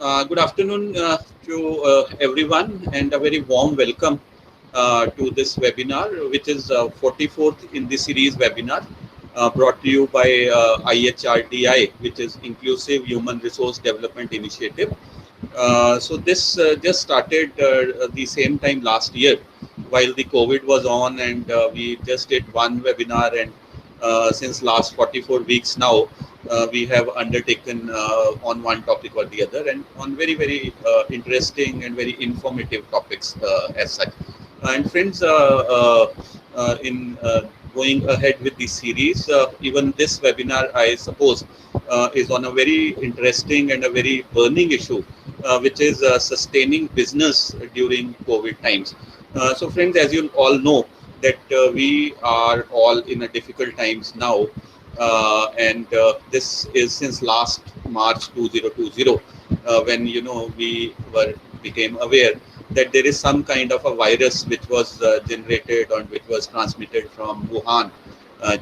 Good afternoon to everyone, and a very warm welcome to this webinar, which is 44th in the series webinar brought to you by IHRDI, which is Inclusive Human Resource Development Initiative. So this just started the same time last year while the COVID was on, and we just did one webinar, and since last 44 weeks now, we have undertaken on one topic or the other, and on very interesting and very informative topics as such. And friends, in going ahead with the series, even this webinar, I suppose, is on a very interesting and a very burning issue, which is sustaining business during COVID times. So, friends, as you all know, that we are all in a difficult times now, and this is since last March 2020, when we were became aware that there is some kind of a virus which was generated or which was transmitted from Wuhan,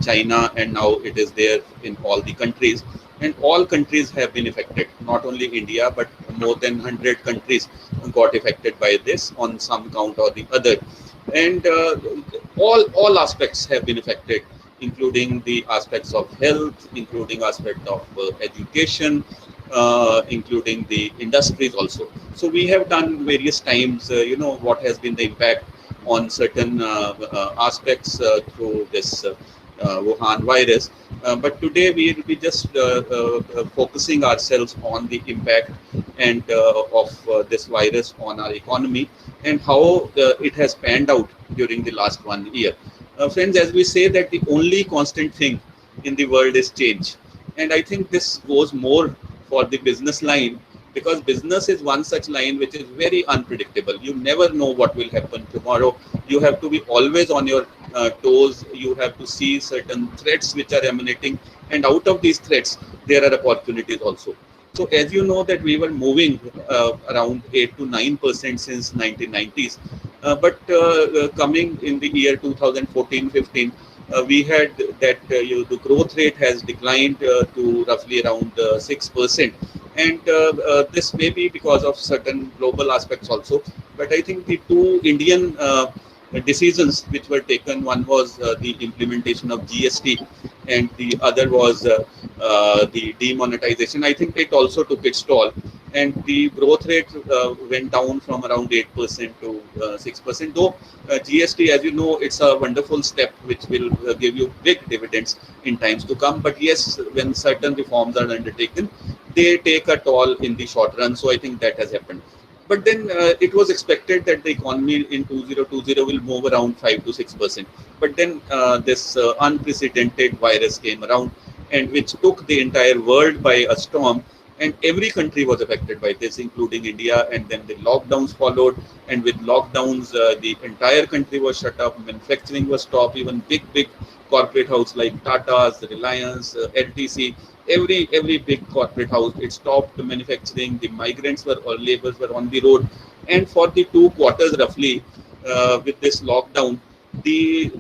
China, and now it is there in all the countries. And all countries have been affected, not only India, but more than 100 countries got affected by this on some count or the other. And all aspects have been affected, including the aspects of health, including aspect of education, including the industries also. So we have done various times, what has been the impact on certain aspects through this Wuhan virus. But today we will be just focusing ourselves on the impact and of this virus on our economy and how it has panned out during the last 1 year. Friends, as we say that the only constant thing in the world is change. And I think this goes more for the business line, because business is one such line which is very unpredictable. You never know what will happen tomorrow. You have to be always on your toes. You have to see certain threats which are emanating, and out of these threats there are opportunities also. So as you know that we were moving around 8 to 9% since 1990s, but coming in the year 2014-15, we had that the growth rate has declined to roughly around 6%. And this may be because of certain global aspects also. But I think the two Indian decisions which were taken, one was the implementation of GST, and the other was the demonetization. I think it also took its toll, and the growth rate went down from around 8% to 6%. Though GST, as you know, it's a wonderful step which will give you big dividends in times to come. But yes, when certain reforms are undertaken, they take a toll in the short run. So I think that has happened. But then it was expected that the economy in 2020 will move around 5 to 6%. But then this unprecedented virus came around, and which took the entire world by a storm. And every country was affected by this, including India. And then the lockdowns followed. And with lockdowns, the entire country was shut up. Manufacturing was stopped. Even big corporate house like Tata's, Reliance, LTC, every big corporate house, it stopped manufacturing. The migrants were or laborers were on the road. And for the 2 quarters roughly, with this lockdown, the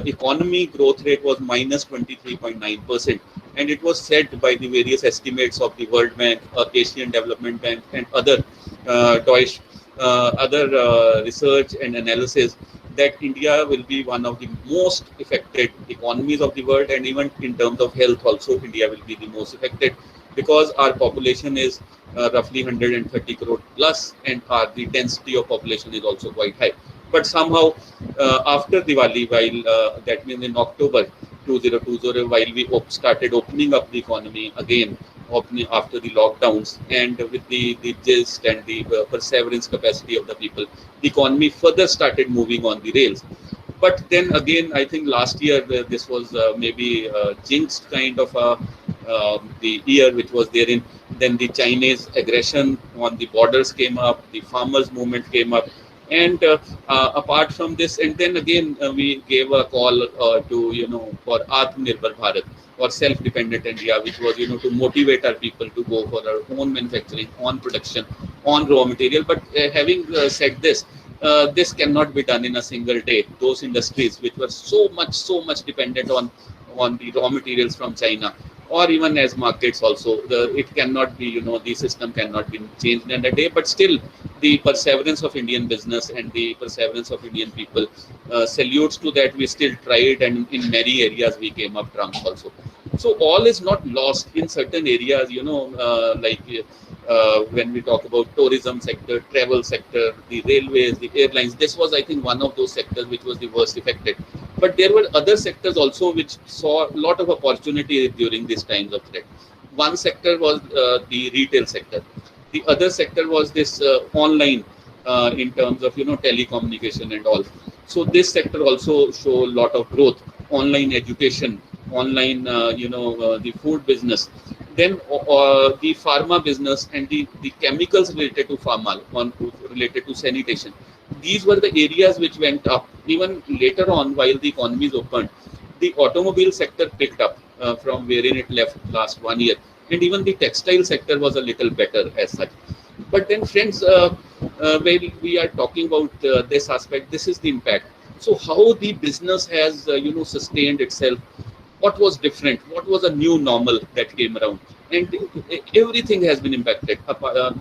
economy growth rate was minus 23.9%. And it was said by the various estimates of the World Bank, Asian Development Bank, and other Deutsche, other research and analysis, that India will be one of the most affected economies of the world. And even in terms of health also, India will be the most affected, because our population is roughly 130 crore plus, and the density of population is also quite high. But somehow after Diwali, while that means in October 2020, while we started opening up the economy again, opening after the lockdowns, and with the gist and the perseverance capacity of the people, the economy further started moving on the rails. But then again, I think last year this was maybe a jinxed kind of the year which was therein. Then the Chinese aggression on the borders came up, the farmers movement came up, and apart from this, and then again we gave a call to for Atmanirbhar Bharat, or self-dependent India, which was to motivate our people to go for our own manufacturing, on production, on raw material. But having said this, this cannot be done in a single day. Those industries which were so much dependent on the raw materials from China, or even as markets also. It cannot be, the system cannot be changed in a day, but still the perseverance of Indian business and the perseverance of Indian people salutes to that. We still tried, and in many areas we came up trumps also. So all is not lost in certain areas, like when we talk about tourism sector, travel sector, the railways, the airlines. This was, I think, one of those sectors which was the worst affected. But there were other sectors also which saw a lot of opportunity during these times of threat. One sector was the retail sector. The other sector was this online, in terms of telecommunication and all. So this sector also show a lot of growth. Online education, online, the food business, then the pharma business, and the chemicals related to pharma, related to sanitation. These were the areas which went up. Even later on, while the economies opened, the automobile sector picked up from wherein it left last 1 year, and even the textile sector was a little better as such. But then, friends, when we are talking about this aspect, this is the impact. So, how the business has sustained itself, what was different, what was a new normal that came around, and everything has been impacted,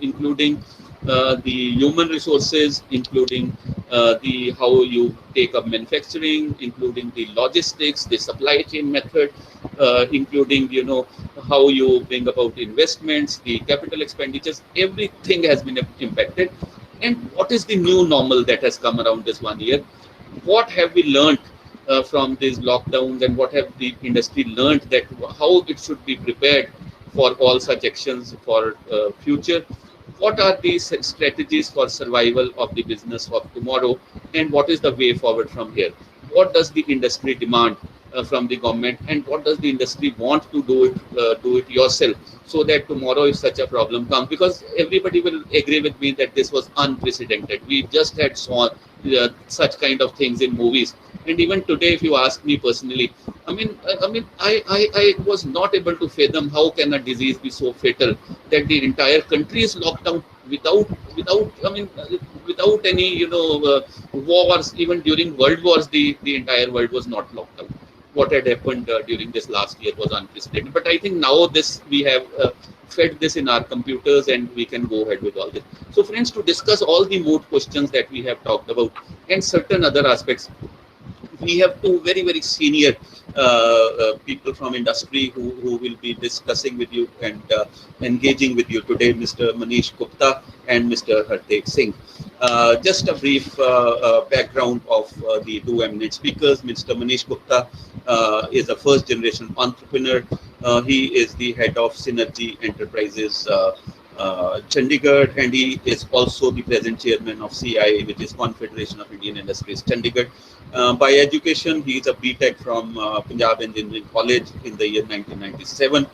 including the human resources, including the how you take up manufacturing, including the logistics, the supply chain method, including how you bring about investments, the capital expenditures. Everything has been impacted. And what is the new normal that has come around this 1 year? What have we learned from these lockdowns, and what have the industry learned, that how it should be prepared for all such actions for future? What are these strategies for survival of the business of tomorrow, and what is the way forward from here? What does the industry demand from the government, and what does the industry want to do it yourself, so that tomorrow if such a problem comes, because everybody will agree with me that this was unprecedented. We just had saw such kind of things in movies. And even today, if you ask me personally, I was not able to fathom how can a disease be so fatal that the entire country is locked down without any wars. Even during world wars, the entire world was not locked down. What had happened during this last year was unprecedented. But I think now this we have fed this in our computers, and we can go ahead with all this. So friends, to discuss all the moot questions that we have talked about and certain other aspects, we have two very, very senior people from industry who will be discussing with you and engaging with you today, Mr. Manish Gupta and Mr. Hardev Singh. Just a brief background of the two eminent speakers. Mr. Manish Gupta is a first generation entrepreneur. He is the head of Synergy Enterprises Chandigarh, and he is also the present chairman of CII, which is Confederation of Indian Industries Chandigarh. By education, he is a BTech from Punjab Engineering College in the year 1997.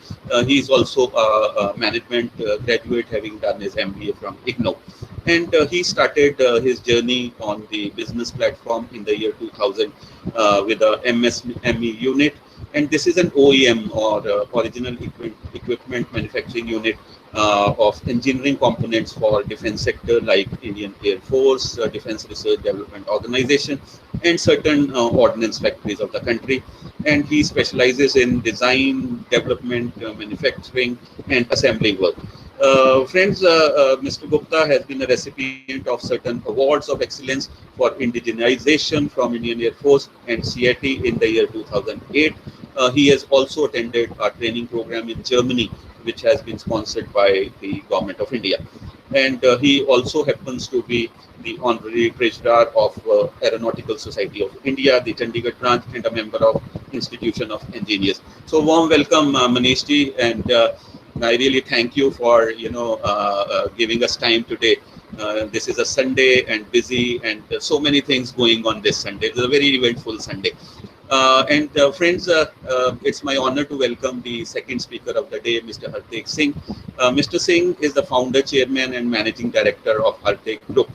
He is also a management graduate, having done his MBA from IGNOU. And he started his journey on the business platform in the year 2000 with a MSME unit. And this is an OEM, or original equipment manufacturing unit, of engineering components for defense sector like Indian Air Force, Defense Research Development Organization, and certain ordnance factories of the country. And he specializes in design, development, manufacturing, and assembly work. Friends, Mr. Gupta has been a recipient of certain awards of excellence for indigenization from Indian Air Force and CIT in the year 2008. He has also attended a training program in Germany, which has been sponsored by the Government of India. And he also happens to be the Honorary Treasurer of Aeronautical Society of India, the Chandigarh branch, and a member of Institution of Engineers. So warm welcome, Manish ji, and I really thank you for giving us time today. This is a Sunday and busy, and so many things going on this Sunday. It's a very eventful Sunday. Friends, it's my honor to welcome the second speaker of the day, Mr. Hardev Singh. Mr. Singh is the founder, chairman, and managing director of Hardev Group.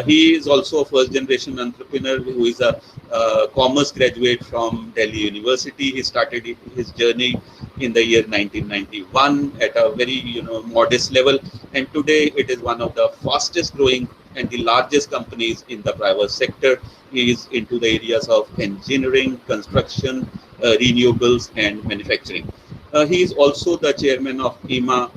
He is also a first-generation entrepreneur who is a commerce graduate from Delhi University. He started his journey in the year 1991 at a very modest level, and today it is one of the fastest growing and the largest companies in the private sector. He is into the areas of engineering, construction, renewables, and manufacturing. He is also the chairman of IEEMA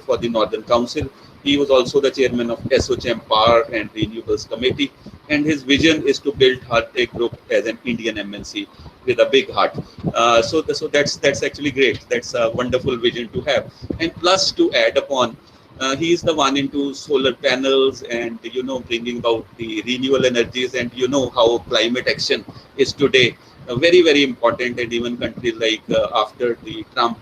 for the Northern Council. He was also the chairman of SOCHM Power and Renewables Committee, and his vision is to build Hartech Group as an Indian MNC with a big heart. So that's actually great. That's a wonderful vision to have. And plus, to add upon, he is the one into solar panels and bringing about the renewable energies, and how climate action is today very important, and even countries like after the Trump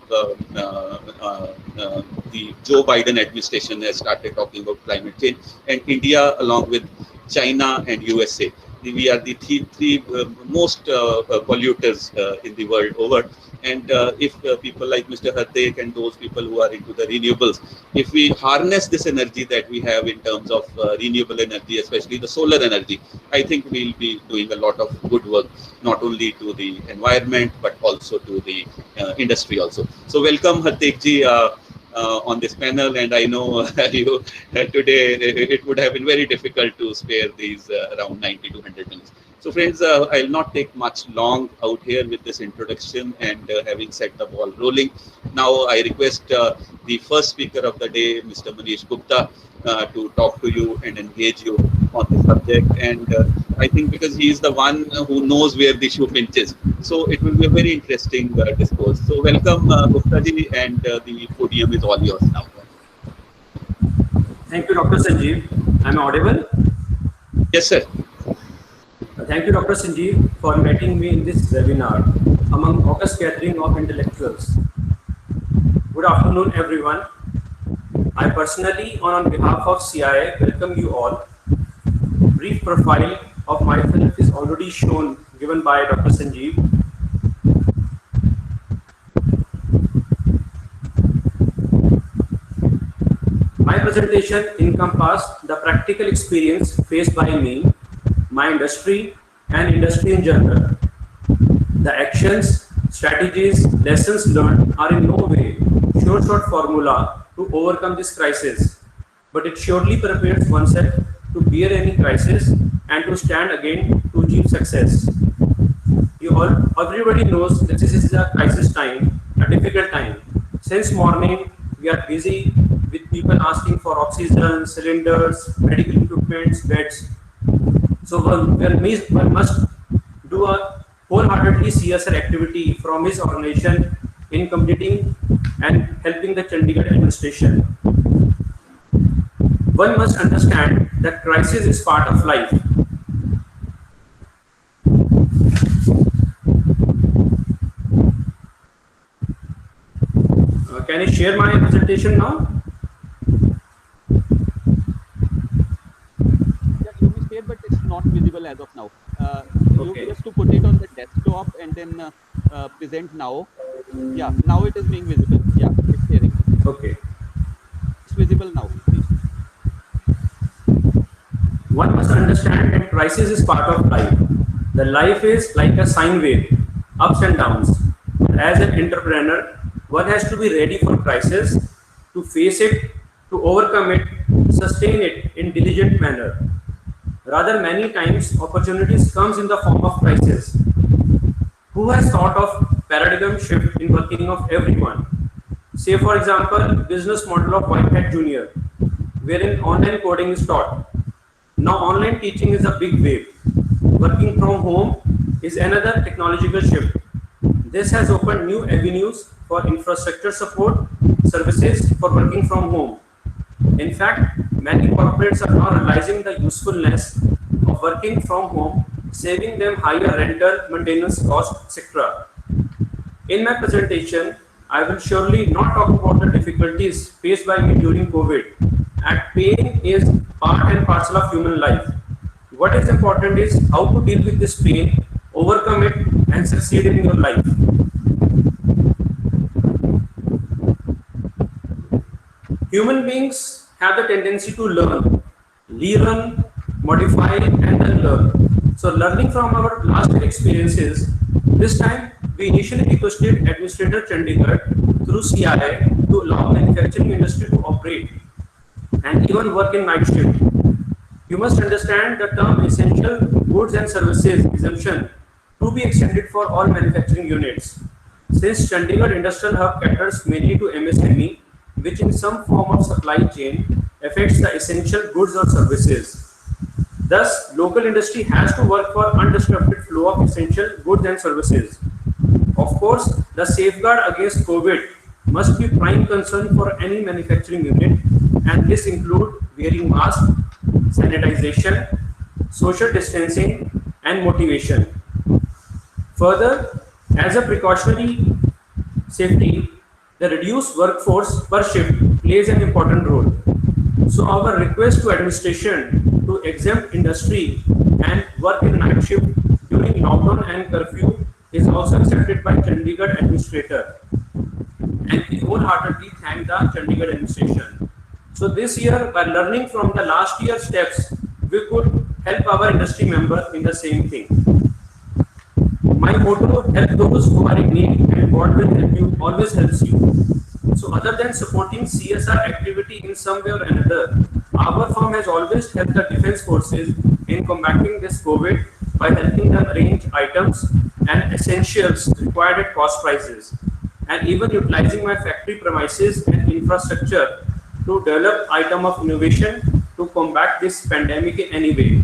the Joe Biden administration has started talking about climate change, and India along with China and USA, we are the three most polluters in the world over. And if people like Mr. Hartek and those people who are into the renewables, if we harness this energy that we have in terms of renewable energy, especially the solar energy, I think we'll be doing a lot of good work, not only to the environment, but also to the industry also. So welcome Hartek ji on this panel, and I know you today it would have been very difficult to spare these around 90 to 100 minutes. So friends, I'll not take much long out here with this introduction, and having set the ball rolling. Now I request the first speaker of the day, Mr. Manish Gupta, to talk to you and engage you on the subject. And I think because he is the one who knows where the shoe pinches, so it will be a very interesting discourse. So welcome Gupta ji, and the podium is all yours now. Thank you, Dr. Sanjeev. I'm audible? Yes, sir. Thank you, Dr. Sanjeev, for inviting me in this webinar among august gathering of intellectuals. Good afternoon, everyone. I personally, on behalf of CIA, welcome you all. Brief profile of myself is already shown, given by Dr. Sanjeev. My presentation encompassed the practical experience faced by me, my industry, and industry in general. The actions, strategies, lessons learned are in no way short formula to overcome this crisis, but it surely prepares oneself to bear any crisis and to stand again to achieve success. Everybody knows that this is a crisis time, a difficult time. Since morning, we are busy with people asking for oxygen, cylinders, medical equipment, beds. So one must do a wholeheartedly CSR activity from his organization in completing and helping the Chandigarh administration. One must understand that crisis is part of life. Can I share my presentation now? But it's not visible as of now. Okay. You just to put it on the desktop and then present now. Yeah, now it is being visible. Yeah, it's sharing. Okay. It's visible now. Please. One must understand that crisis is part of life. The life is like a sine wave, ups and downs. As an entrepreneur, one has to be ready for crisis, to face it, to overcome it, sustain it in diligent manner. Rather, many times opportunities comes in the form of crisis. Who has thought of paradigm shift in working of everyone? Say for example, business model of White Hat Junior, wherein online coding is taught. Now online teaching is a big wave. Working from home is another technological shift. This has opened new avenues for infrastructure support services for working from home. In fact, many corporates are now realizing the usefulness of working from home, saving them higher rental, maintenance costs, etc. In my presentation, I will surely not talk about the difficulties faced by me during COVID. And pain is part and parcel of human life. What is important is how to deal with this pain, overcome it, and succeed in your life. Human beings have the tendency to learn, relearn, modify, and then learn. So learning from our last year experiences, this time we initially requested Administrator Chandigarh through CIA to allow manufacturing industry to operate and even work in night shift. You must understand the term essential goods and services exemption to be extended for all manufacturing units. Since Chandigarh Industrial Hub caters mainly to MSME, which in some form of supply chain affects the essential goods or services. Thus, local industry has to work for undisrupted flow of essential goods and services. Of course, the safeguard against COVID must be prime concern for any manufacturing unit, and this include wearing mask, sanitization, social distancing, and motivation. Further, as a precautionary safety, the reduced workforce per shift plays an important role. So our request to administration to exempt industry and work in night shift during lockdown and curfew is also accepted by Chandigarh administrator, and we wholeheartedly thank the Chandigarh administration. So this year, by learning from the last year's steps, we could help our industry member in the same thing. My motto, help those who are in need, and God will help you, always helps you. So other than supporting CSR activity in some way or another, our firm has always helped the defense forces in combating this COVID by helping them arrange items and essentials required at cost prices, and even utilizing my factory premises and infrastructure to develop item of innovation to combat this pandemic in any way.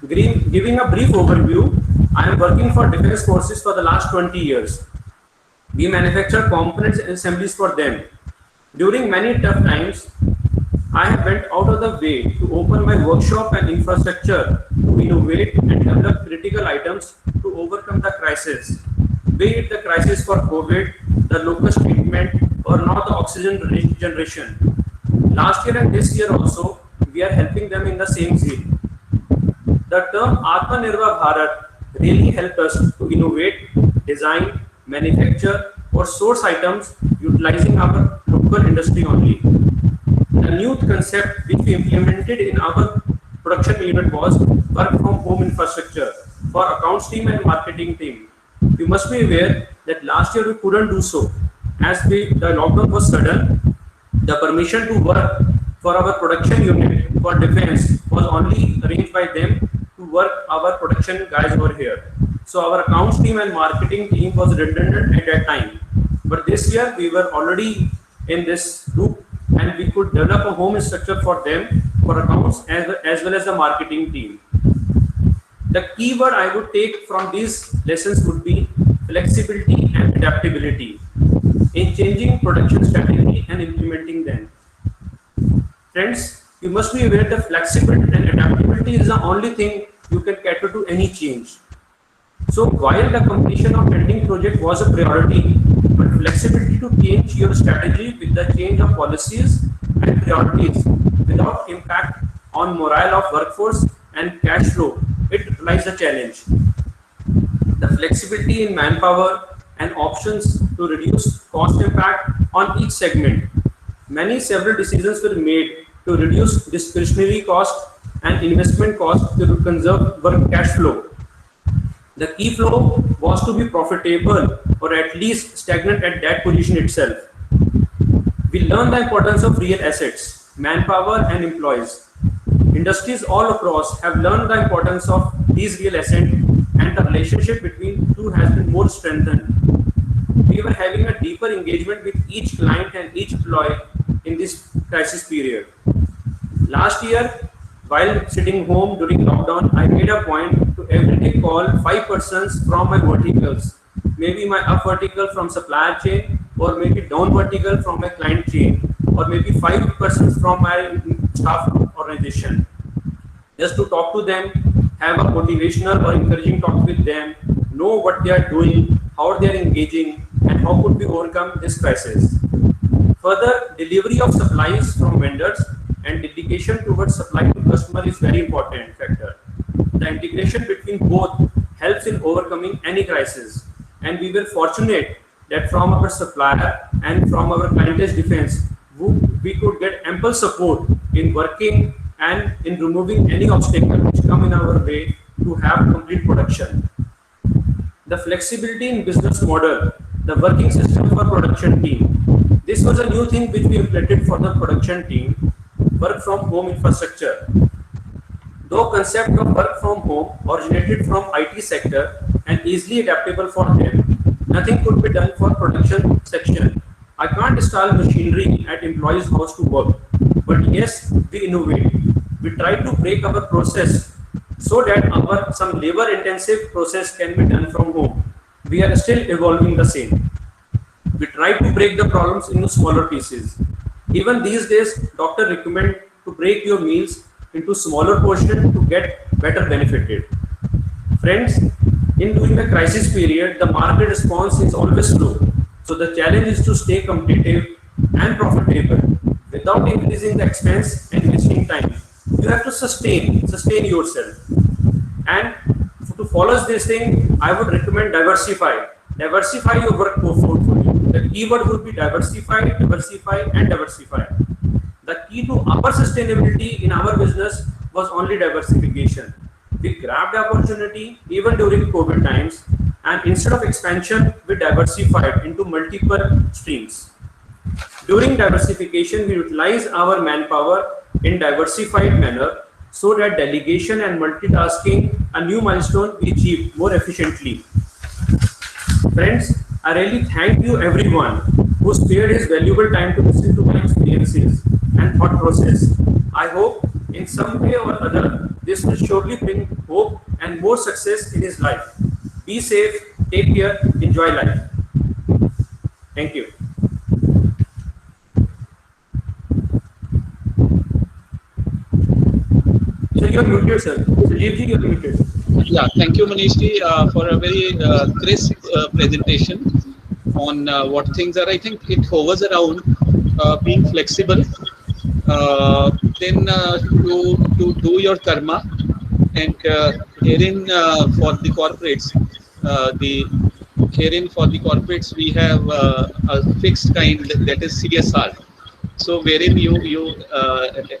Giving a brief overview, I am working for defense forces for the last 20 years. We manufacture components and assemblies for them. During many tough times, I have went out of the way to open my workshop and infrastructure to innovate and develop critical items to overcome the crisis, be it the crisis for COVID, the locust treatment, or now the oxygen generation. Last year and this year also, we are helping them in the same zeal. The term Atmanirbhar Bharat really helped us to innovate, design, manufacture, or source items utilizing our local industry only. The new concept which we implemented in our production unit was work from home infrastructure for accounts team and marketing team. You must be aware that last year we couldn't do so as the lockdown was sudden. The permission to work for our production unit for defense was only arranged by them to work our production guys over here. So our accounts team and marketing team was redundant at that time. But this year we were already in this group, and we could develop a home structure for them for accounts as well as the marketing team. The key word I would take from these lessons would be flexibility and adaptability in changing production strategy and implementing them. Friends, you must be aware that flexibility and adaptability is the only thing you can cater to any change. So while the completion of pending project was a priority, but flexibility to change your strategy with the change of policies and priorities without impact on morale of workforce and cash flow, it lies a challenge. The flexibility in manpower and options to reduce cost impact on each segment. Several decisions were made to reduce discretionary cost and investment cost to conserve work cash flow. The key flow was to be profitable or at least stagnant at that position itself. We learned the importance of real assets, manpower and employees. Industries all across have learned the importance of these real assets, and the relationship between two has been more strengthened. We were having a deeper engagement with each client and each employee in this crisis period. Last year, while sitting home during lockdown, I made a point to every day call 5 persons from my verticals, maybe my up vertical from supplier chain, or maybe down vertical from my client chain, or maybe 5 persons from my staff organization, just to talk to them, have a motivational or encouraging talk with them, know what they are doing, how they are engaging, and how could we overcome this crisis. Further, delivery of supplies from vendors and dedication towards supply to customer is very important factor. The integration between both helps in overcoming any crisis, and we were fortunate that from our supplier and from our client's defense, we could get ample support in working and in removing any obstacle which come in our way to have complete production. The flexibility in business model, the working system for production team. This was a new thing which we implemented for the production team, work from home infrastructure. Though concept of work from home originated from IT sector and easily adaptable for them, nothing could be done for production section. I can't install machinery at employees' house to work. But yes, we innovate. We try to break our process so that our some labor intensive process can be done from home. We are still evolving the same. We try to break the problems into smaller pieces. Even these days, doctor recommend to break your meals into smaller portion to get better benefited. Friends, in during the crisis period, the market response is always slow. So the challenge is to stay competitive and profitable without increasing the expense and wasting time. You have to sustain yourself. And to follow this thing, I would recommend diversify. Diversify your work portfolio. The keyword would be diversify, diversify, and diversify. The key to our sustainability in our business was only diversification. We grabbed the opportunity even during COVID times, and instead of expansion, we diversified into multiple streams. During diversification, we utilize our manpower in diversified manner so that delegation and multitasking a new milestone we achieve more efficiently. Friends, I really thank you everyone who spared his valuable time to listen to my experiences and thought process. I hope in some way or other this will surely bring hope and more success in his life. Be safe, take care, enjoy life. Thank you. So you're muted, sir. Sanjeev ji, you're muted. Yeah, thank you, Manish ji, for a very crisp presentation on what things are. I think it hovers around being flexible, then to do your karma, and herein for the corporates, the herein for the corporates we have a fixed kind, that is CSR. So wherein you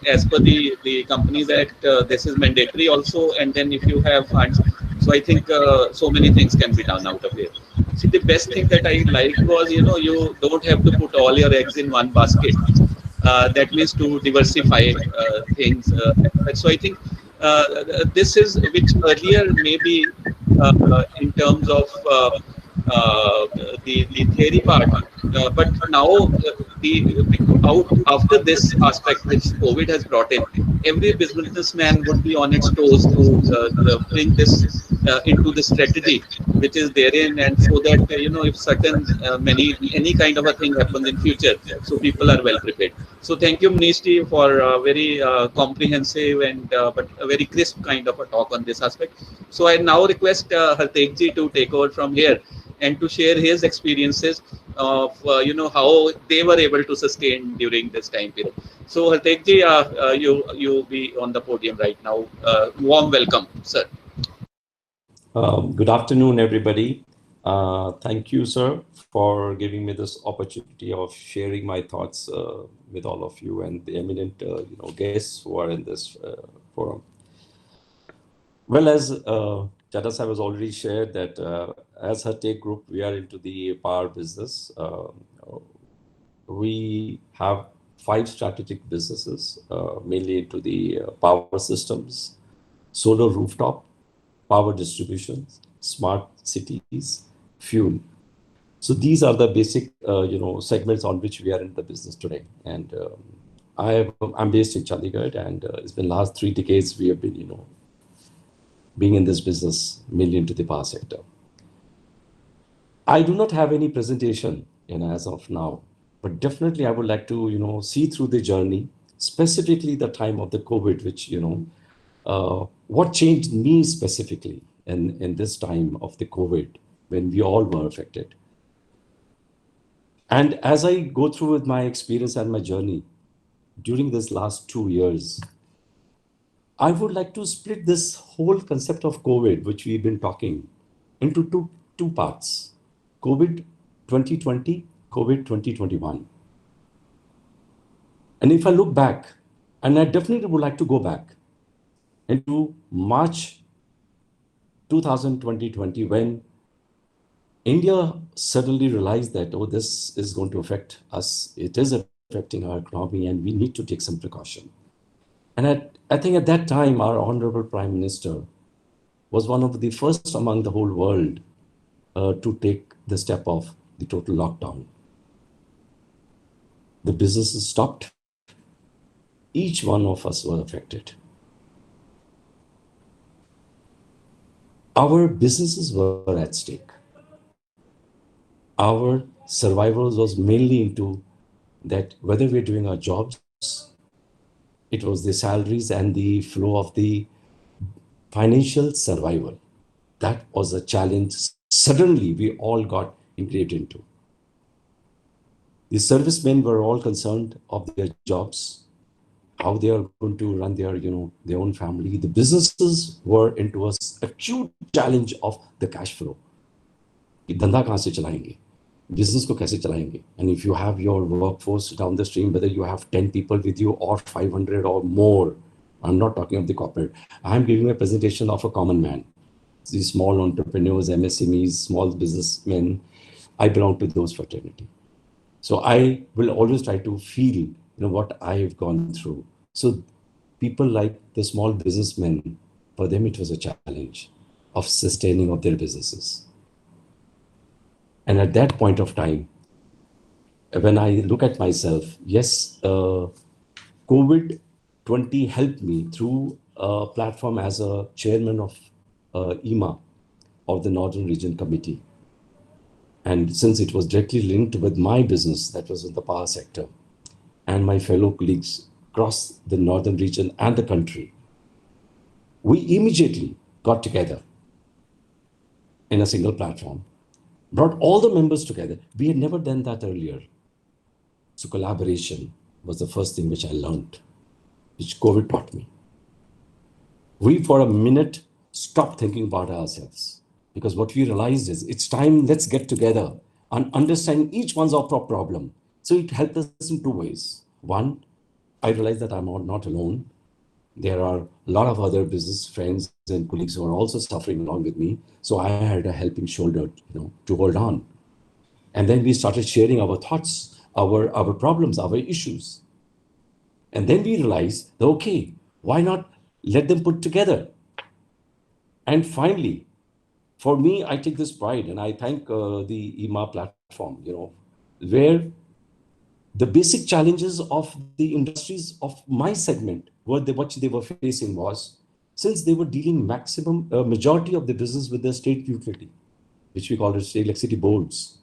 as per the Companies Act, this is mandatory also, and then if you have funds, so I think so many things can be done out of here. See, the best thing that I liked was, you don't have to put all your eggs in one basket. That means to diversify things. So I think this is which earlier maybe in terms of the theory part, but now out after this aspect which COVID has brought in, every businessman would be on its toes to bring this into the strategy which is therein, and so that if certain any kind of a thing happens in future, so people are well prepared. So thank you, Manish ji, for a very comprehensive and but a very crisp kind of a talk on this aspect. So I now request Hartek ji to take over from here and to share his experiences of how they were able to sustain during this time period. So Hartek ji, you be on the podium right now. Warm welcome, sir. Good afternoon, everybody. Thank you, sir, for giving me this opportunity of sharing my thoughts with all of you and the eminent guests who are in this forum. Well, as Chadha Sahib has already shared that as Hartek Group, we are into the power business. We have 5 strategic businesses, mainly into the power systems, solar rooftop, power distribution, smart cities, fuel. So these are the basic, segments on which we are in the business today. And I'm based in Chandigarh, and it's been last 3 decades we have been, being in this business, mainly into the power sector. I do not have any presentation, as of now, but definitely I would like to, see through the journey, specifically the time of the COVID, which, what changed me specifically in this time of the COVID when we all were affected. And as I go through with my experience and my journey during this last 2 years, I would like to split this whole concept of COVID, which we've been talking, into two parts: COVID 2020, COVID 2021. And if I look back, and I definitely would like to go back into March 2020, when India suddenly realized that, oh, this is going to affect us. It is affecting our economy, and we need to take some precaution. And I think at that time, our Honorable Prime Minister was one of the first among the whole world to take the step of the total lockdown. The businesses stopped. Each one of us was affected. Our businesses were at stake. Our survival was mainly into that whether we're doing our jobs, it was the salaries and the flow of the financial survival. That was a challenge suddenly we all got engraved into. The servicemen were all concerned of their jobs, how they are going to run their, their own family. The businesses were into a acute challenge of the cash flow. कि धंधा कहाँ से चलाएंगे, business को कैसे चलाएंगे? And if you have your workforce down the stream, whether you have 10 people with you or 500 or more, I'm not talking of the corporate. I'm giving a presentation of a common man. These small entrepreneurs, MSMEs, small businessmen, I belong to those fraternity. So I will always try to feel, what I've gone through. So people like the small businessmen, for them it was a challenge of sustaining of their businesses. And at that point of time, when I look at myself, yes, COVID-20 helped me through a platform as a chairman of IMA, of the Northern Region Committee. And since it was directly linked with my business, that was in the power sector, and my fellow colleagues across the Northern region and the country, we immediately got together in a single platform, brought all the members together. We had never done that earlier. So collaboration was the first thing which I learned, which COVID taught me. We, for a minute, stopped thinking about ourselves, because what we realized is it's time, let's get together and understand each one's our problem. So it helped us in two ways. One, I realized that I'm not alone. There are a lot of other business friends and colleagues who are also suffering along with me. So I had a helping shoulder, to hold on. And then we started sharing our thoughts, our problems, our issues. And then we realized, okay, why not let them put together? And finally, for me, I take this pride, and I thank the IMA platform, where the basic challenges of the industries of my segment, what they were facing was, since they were dealing majority of the business with the state utility, which we call it state electricity boards,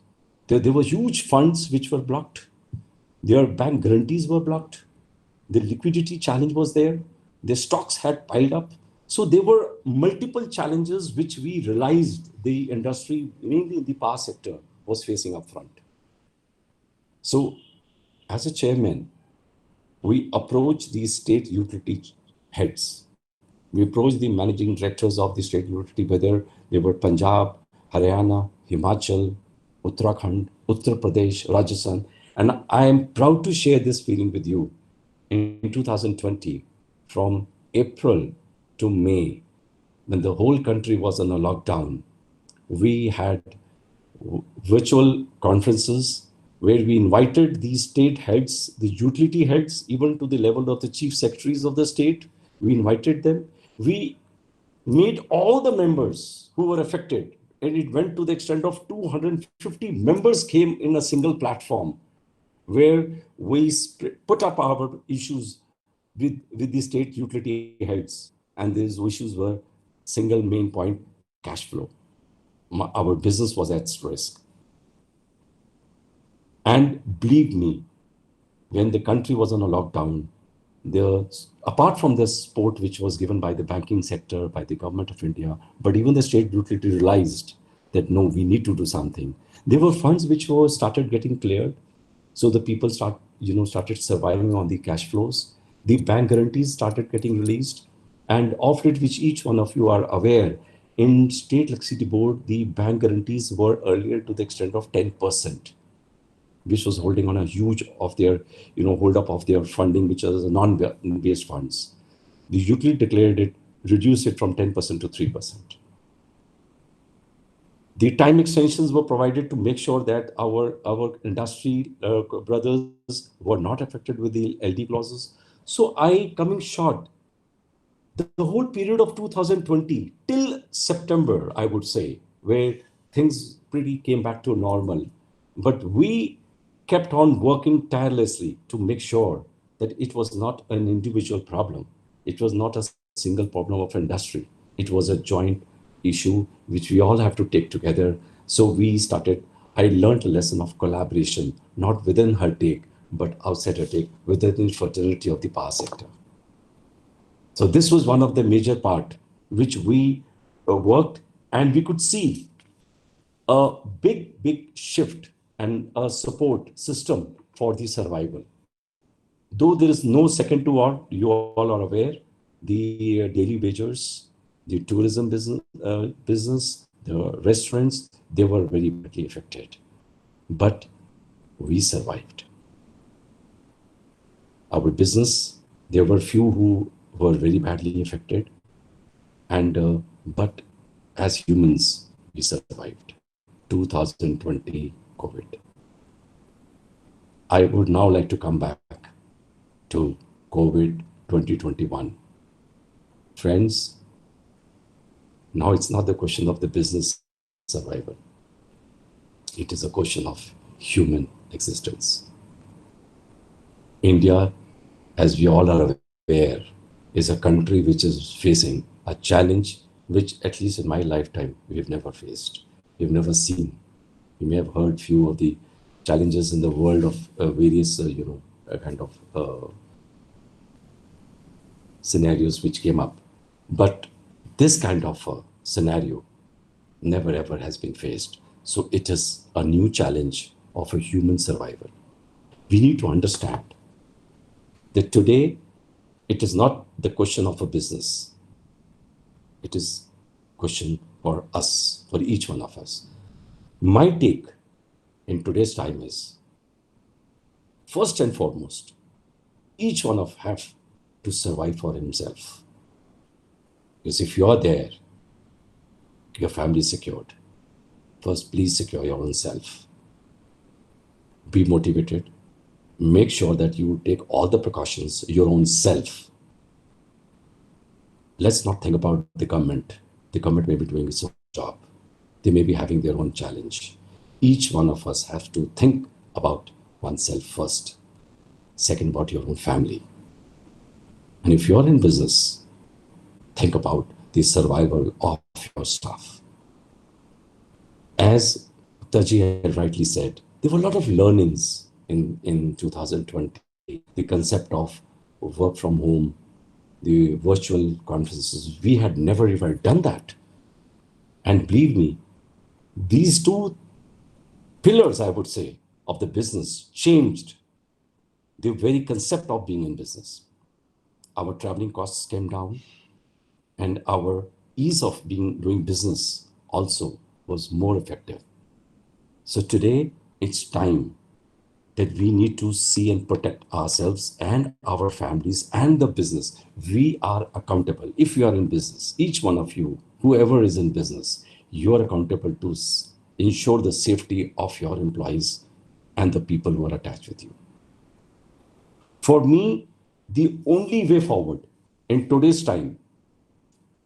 there were huge funds which were blocked. Their bank guarantees were blocked. The liquidity challenge was there. Their stocks had piled up. So there were multiple challenges which we realized the industry, mainly in the power sector, was facing up front. So as a chairman, we approached these state utility heads. We approached the managing directors of the state utility, whether they were Punjab, Haryana, Himachal, Uttarakhand, Uttar Pradesh, Rajasthan. And I am proud to share this feeling with you. In 2020, from April to May, when the whole country was on a lockdown, we had virtual conferences where we invited these state heads, the utility heads, even to the level of the chief secretaries of the state. We invited them. We made all the members who were affected, and it went to the extent of 250 members came in a single platform, where we put up our issues with the state utility heads. And these issues were single main point, cash flow. Our business was at risk. And believe me, when the country was on a lockdown, apart from the support which was given by the banking sector, by the government of India, but even the state utility realized that no, we need to do something. There were funds which were started getting cleared. So the people started surviving on the cash flows. The bank guarantees started getting released. And of it, which each one of you are aware, in State Electricity Board, the bank guarantees were earlier to the extent of 10%, which was holding on a huge of their, hold up of their funding, which is non-based funds. The utility declared it, reduced it from 10% to 3%. The time extensions were provided to make sure that our industry brothers were not affected with the LD clauses. So coming short, the whole period of 2020 till September, I would say, where things pretty came back to normal. But we kept on working tirelessly to make sure that it was not an individual problem. It was not a single problem of industry. It was a joint issue which we all have to take together. So we started, I learned a lesson of collaboration, not within Hertech, but outside Hertech, within the fraternity of the power sector. So this was one of the major part which we worked, and we could see a big shift and a support system for the survival. Though there is no second to all, you all are aware, the daily wagers, the tourism business, the restaurants, they were very badly affected. But we survived. Our business, there were few who were very badly affected, and but as humans, we survived. 2020 COVID. I would now like to come back to COVID 2021. Friends, now it's not the question of the business survival. It is a question of human existence. India, as we all are aware, is a country which is facing a challenge which, at least in my lifetime, we've never faced. We've never seen. You may have heard few of the challenges in the world of various, kind of scenarios which came up. But this kind of scenario never ever has been faced. So it is a new challenge of a human survival. We need to understand that today it is not the question of a business. It is a question for us, for each one of us. My take in today's time is, first and foremost, each one of us have to survive for himself. Because if you are there, your family is secured. First, please secure your own self. Be motivated. Make sure that you take all the precautions, your own self. Let's not think about the government. The government may be doing its own job. They may be having their own challenge. Each one of us has to think about oneself first. Second, about your own family. And if you're in business, think about the survival of your staff. As Taji had rightly said, there were a lot of learnings in 2020. The concept of work from home, the virtual conferences, we had never ever done that. And believe me, these two pillars, I would say, of the business changed the very concept of being in business. Our traveling costs came down, and our ease of doing business also was more effective. So today, it's time that we need to see and protect ourselves and our families and the business. We are accountable. If you are in business, each one of you, whoever is in business, you are accountable to ensure the safety of your employees and the people who are attached with you. For me, the only way forward in today's time,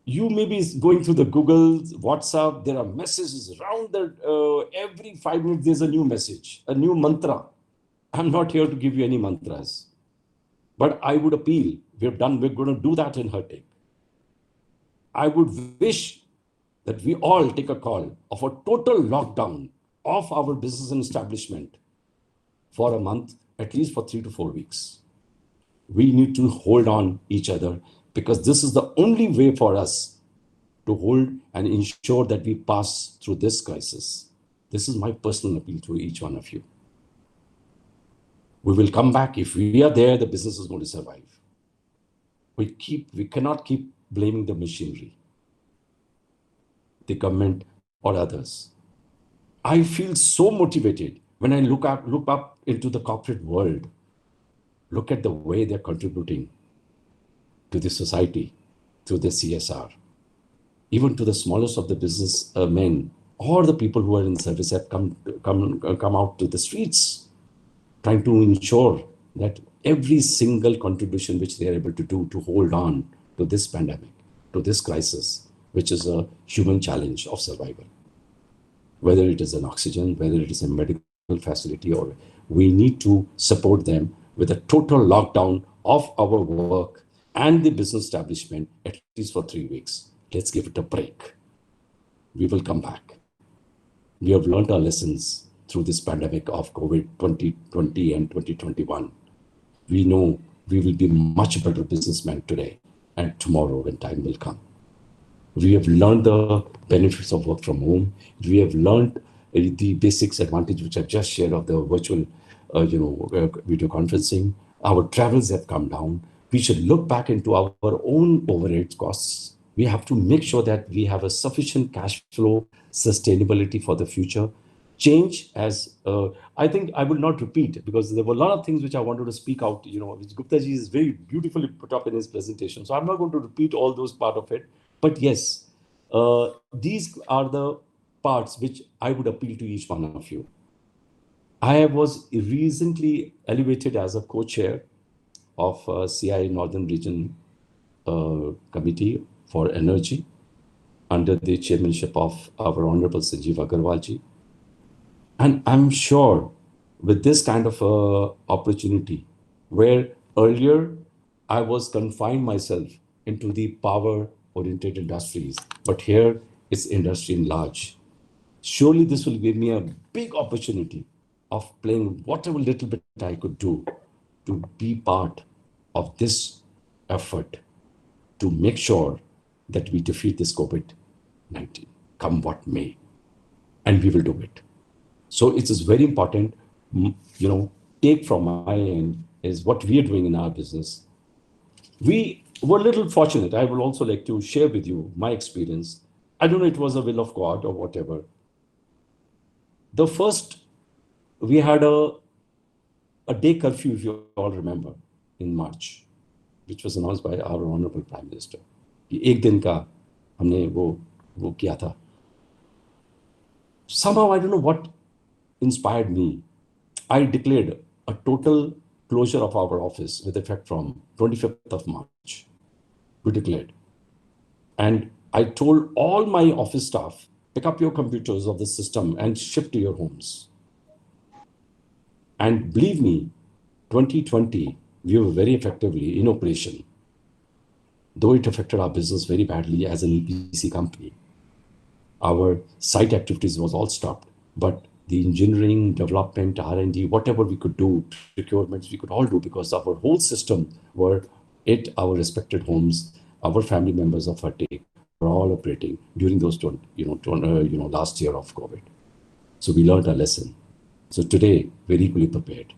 you may be going through the Google, WhatsApp, there are messages around every 5 minutes, there's a new message, a new mantra. I'm not here to give you any mantras, but I would appeal, we're going to do that in Hertech. I would wish that we all take a call of a total lockdown of our business and establishment for a month, at least for 3 to 4 weeks. We need to hold on each other, because this is the only way for us to hold and ensure that we pass through this crisis. This is my personal appeal to each one of you. We will come back. If we are there, the business is going to survive. We cannot keep blaming the machinery, the government or others. I feel so motivated when I look up into the corporate world. Look at the way they're contributing to the society through the CSR. Even to the smallest of the business men or the people who are in service have come out to the streets, trying to ensure that every single contribution which they are able to do to hold on to this pandemic, to this crisis, which is a human challenge of survival. whether it is an oxygen, whether it is a medical facility, or we need to support them with a total lockdown of our work and the business establishment, at least for 3 weeks. Let's give it a break. We will come back. We have learned our lessons through this pandemic of COVID 2020 and 2021. We know we will be much better businessmen today and tomorrow when time will come. We have learned the benefits of work from home. We have learned the basics advantage which I've just shared of the virtual, video conferencing. Our travels have come down. We should look back into our own overhead costs. We have to make sure that we have a sufficient cash flow sustainability for the future. Change as I think I will not repeat, because there were a lot of things which I wanted to speak out, which Gupta ji is very beautifully put up in his presentation. So I'm not going to repeat all those part of it. But yes, these are the parts which I would appeal to each one of you. I was recently elevated as a co-chair of CI Northern Region Committee for Energy under the chairmanship of our Honorable Sanjeev Agarwal ji. And I'm sure with this kind of opportunity, where earlier I was confined myself into the power-oriented industries, but here it's industry in large. Surely this will give me a big opportunity of playing whatever little bit I could do to be part of this effort to make sure that we defeat this COVID-19, come what may, and we will do it. So it is very important, take from my end is what we are doing in our business. We were a little fortunate. I would also like to share with you my experience. I don't know, it was a will of God or whatever. The first, we had a day curfew, if you all remember, in March, which was announced by our Honorable Prime Minister. एक दिन का हमने वो किया था. Somehow, I don't know what inspired me. I declared a total closure of our office with effect from 25th of March. We declared. And I told all my office staff, pick up your computers of the system and shift to your homes. And believe me, 2020, we were very effectively in operation, though it affected our business very badly as an EPC company. Our site activities was all stopped, but the engineering, development, R&D, whatever we could do, procurements, we could all do, because our whole system were at our respected homes. Our family members of our take were all operating during those, last year of COVID. So we learned a lesson. So today, we're equally prepared.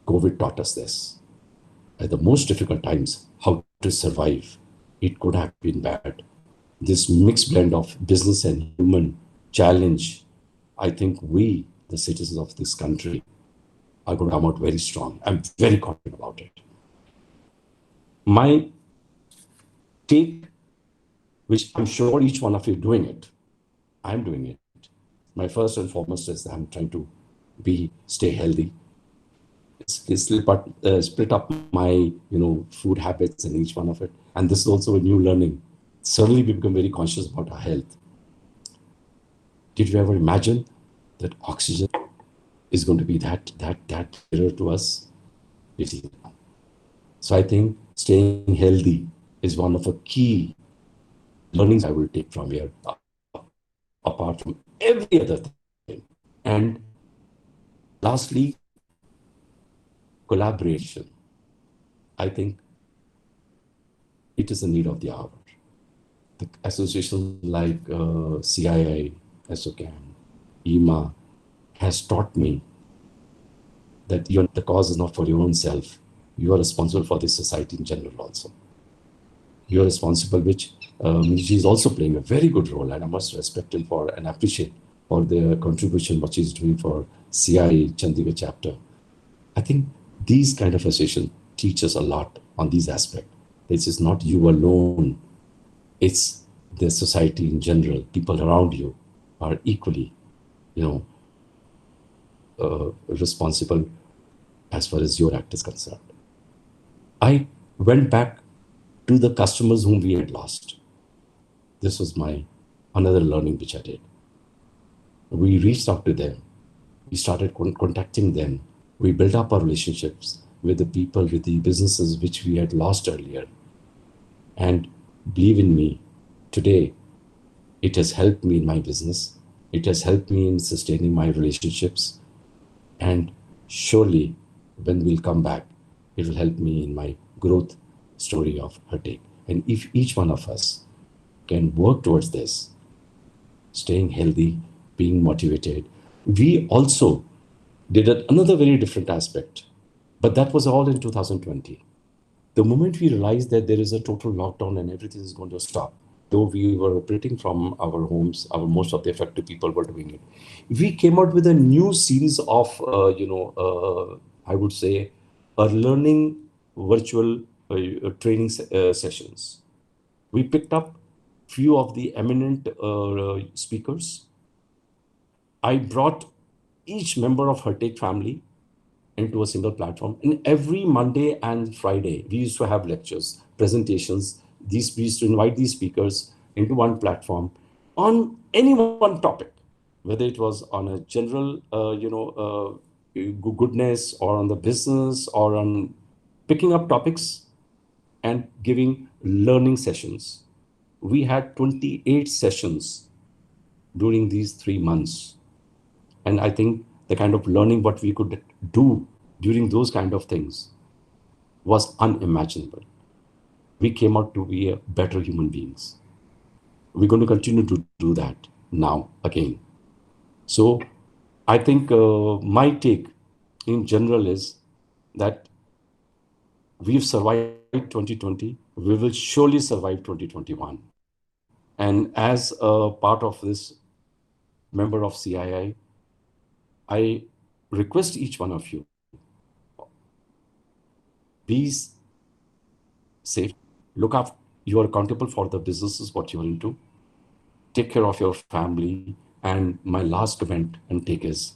COVID taught us this. At the most difficult times, how to survive. It could have been bad. This mixed blend of business and human challenge, I think we, the citizens of this country, are going to come out very strong. I'm very confident about it. My take, which I'm sure each one of you are doing it, I'm doing it. My first and foremost is that I'm trying to stay healthy. Split up my food habits in each one of it. And this is also a new learning. Suddenly we become very conscious about our health. Did you ever imagine that oxygen is going to be that dear to us? So I think staying healthy is one of the key learnings I will take from here, apart from every other thing. And lastly, collaboration. I think it is a need of the hour. The associations like CII, SOCAM, EMA has taught me that the cause is not for your own self. You are responsible for the society in general also. You are responsible, which Minji is also playing a very good role, and I must respect him for and appreciate for the contribution what he's doing for CII Chandigarh chapter. I think these kind of associations teach us a lot on these aspects. This is not you alone. It's the society in general. People around you are equally, responsible as far as your act is concerned. I went back to the customers whom we had lost. This was another learning which I did. We reached out to them. We started contacting them. We built up our relationships with the people, with the businesses which we had lost earlier. And believe in me, today it has helped me in my business. It has helped me in sustaining my relationships. And surely, when we'll come back, it will help me in my growth story of Hertake. And if each one of us can work towards this, staying healthy, being motivated, we also did another very different aspect. But that was all in 2020. The moment we realized that there is a total lockdown and everything is going to stop, though we were operating from our homes, most of the affected people were doing it. We came out with a new series of, I would say, learning virtual training sessions. We picked up few of the eminent speakers. I brought each member of Hertake family into a single platform. And every Monday and Friday, we used to have lectures, presentations. We used to invite these speakers into one platform on any one topic, whether it was on a general, goodness, or on the business, or on picking up topics and giving learning sessions. We had 28 sessions during these 3 months. And I think the kind of learning what we could do during those kind of things was unimaginable. We came out to be better human beings. We're going to continue to do that now again. So I think my take in general is that we've survived 2020. We will surely survive 2021. And as a part of this member of CII, I request each one of you, be safe, look after, you are accountable for the businesses, what you're into, take care of your family. And my last comment and take is,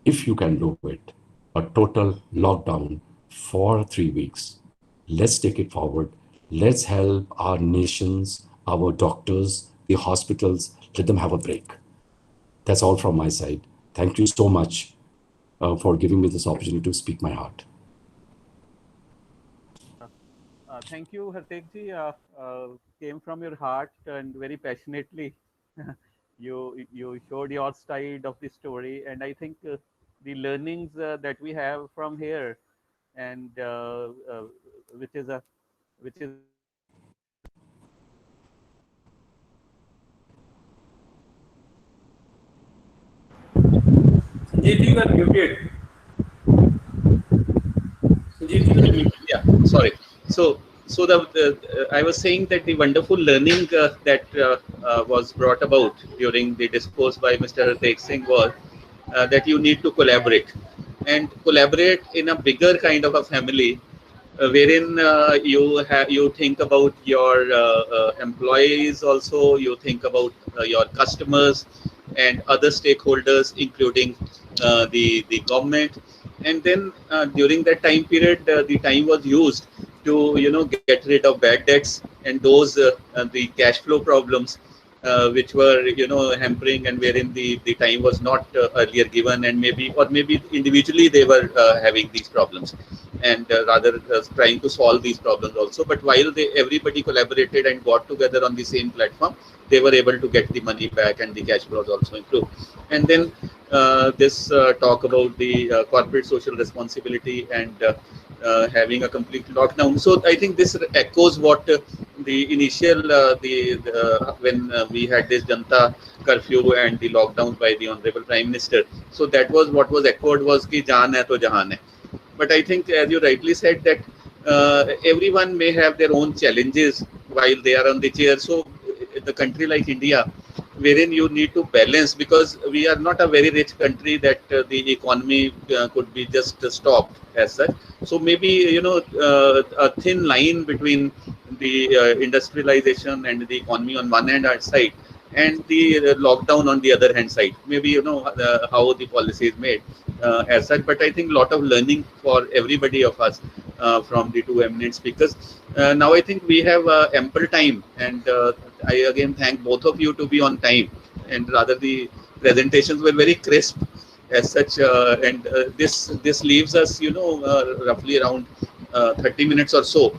if you can do it, a total lockdown for 3 weeks, let's take it forward. Let's help our nations, our doctors, the hospitals, let them have a break. That's all from my side. Thank you so much for giving me this opportunity to speak my heart. Thank you, Hertake ji. Came from your heart and very passionately. you showed your side of the story, and I think the learnings that we have from here, and which is Sanjeev, you are muted. Sanjeev, you are muted. yeah. Sorry. So I was saying that the wonderful learning that was brought about during the discourse by Mr. Hertake Singh was that you need to collaborate in a bigger kind of a family, wherein you think about your employees, also you think about your customers and other stakeholders, including the government. And then during that time period, the time was used to get rid of bad debts and those the cash flow problems which were hampering, and wherein the time was not earlier given, and maybe individually they were having these problems, and rather trying to solve these problems also. But while everybody collaborated and got together on the same platform, they were able to get the money back, and the cash flows also improved. And then this talk about the corporate social responsibility and having a complete lockdown. So I think this echoes what the initial when we had this Janta curfew and the lockdown by the Honorable Prime Minister. So that was what was echoed, was ki jaan hai to jahan hai. But I think, as you rightly said, that everyone may have their own challenges while they are on the chair. So the country like India, wherein you need to balance, because we are not a very rich country that the economy could be just stopped as such. So maybe a thin line between the industrialization and the economy on one hand side, and the lockdown on the other hand side. Maybe how the policy is made as such. But I think a lot of learning for everybody of us from the two eminent speakers. Now I think we have ample time, and I again thank both of you to be on time, and rather the presentations were very crisp as such, and this leaves us, roughly around 30 minutes or so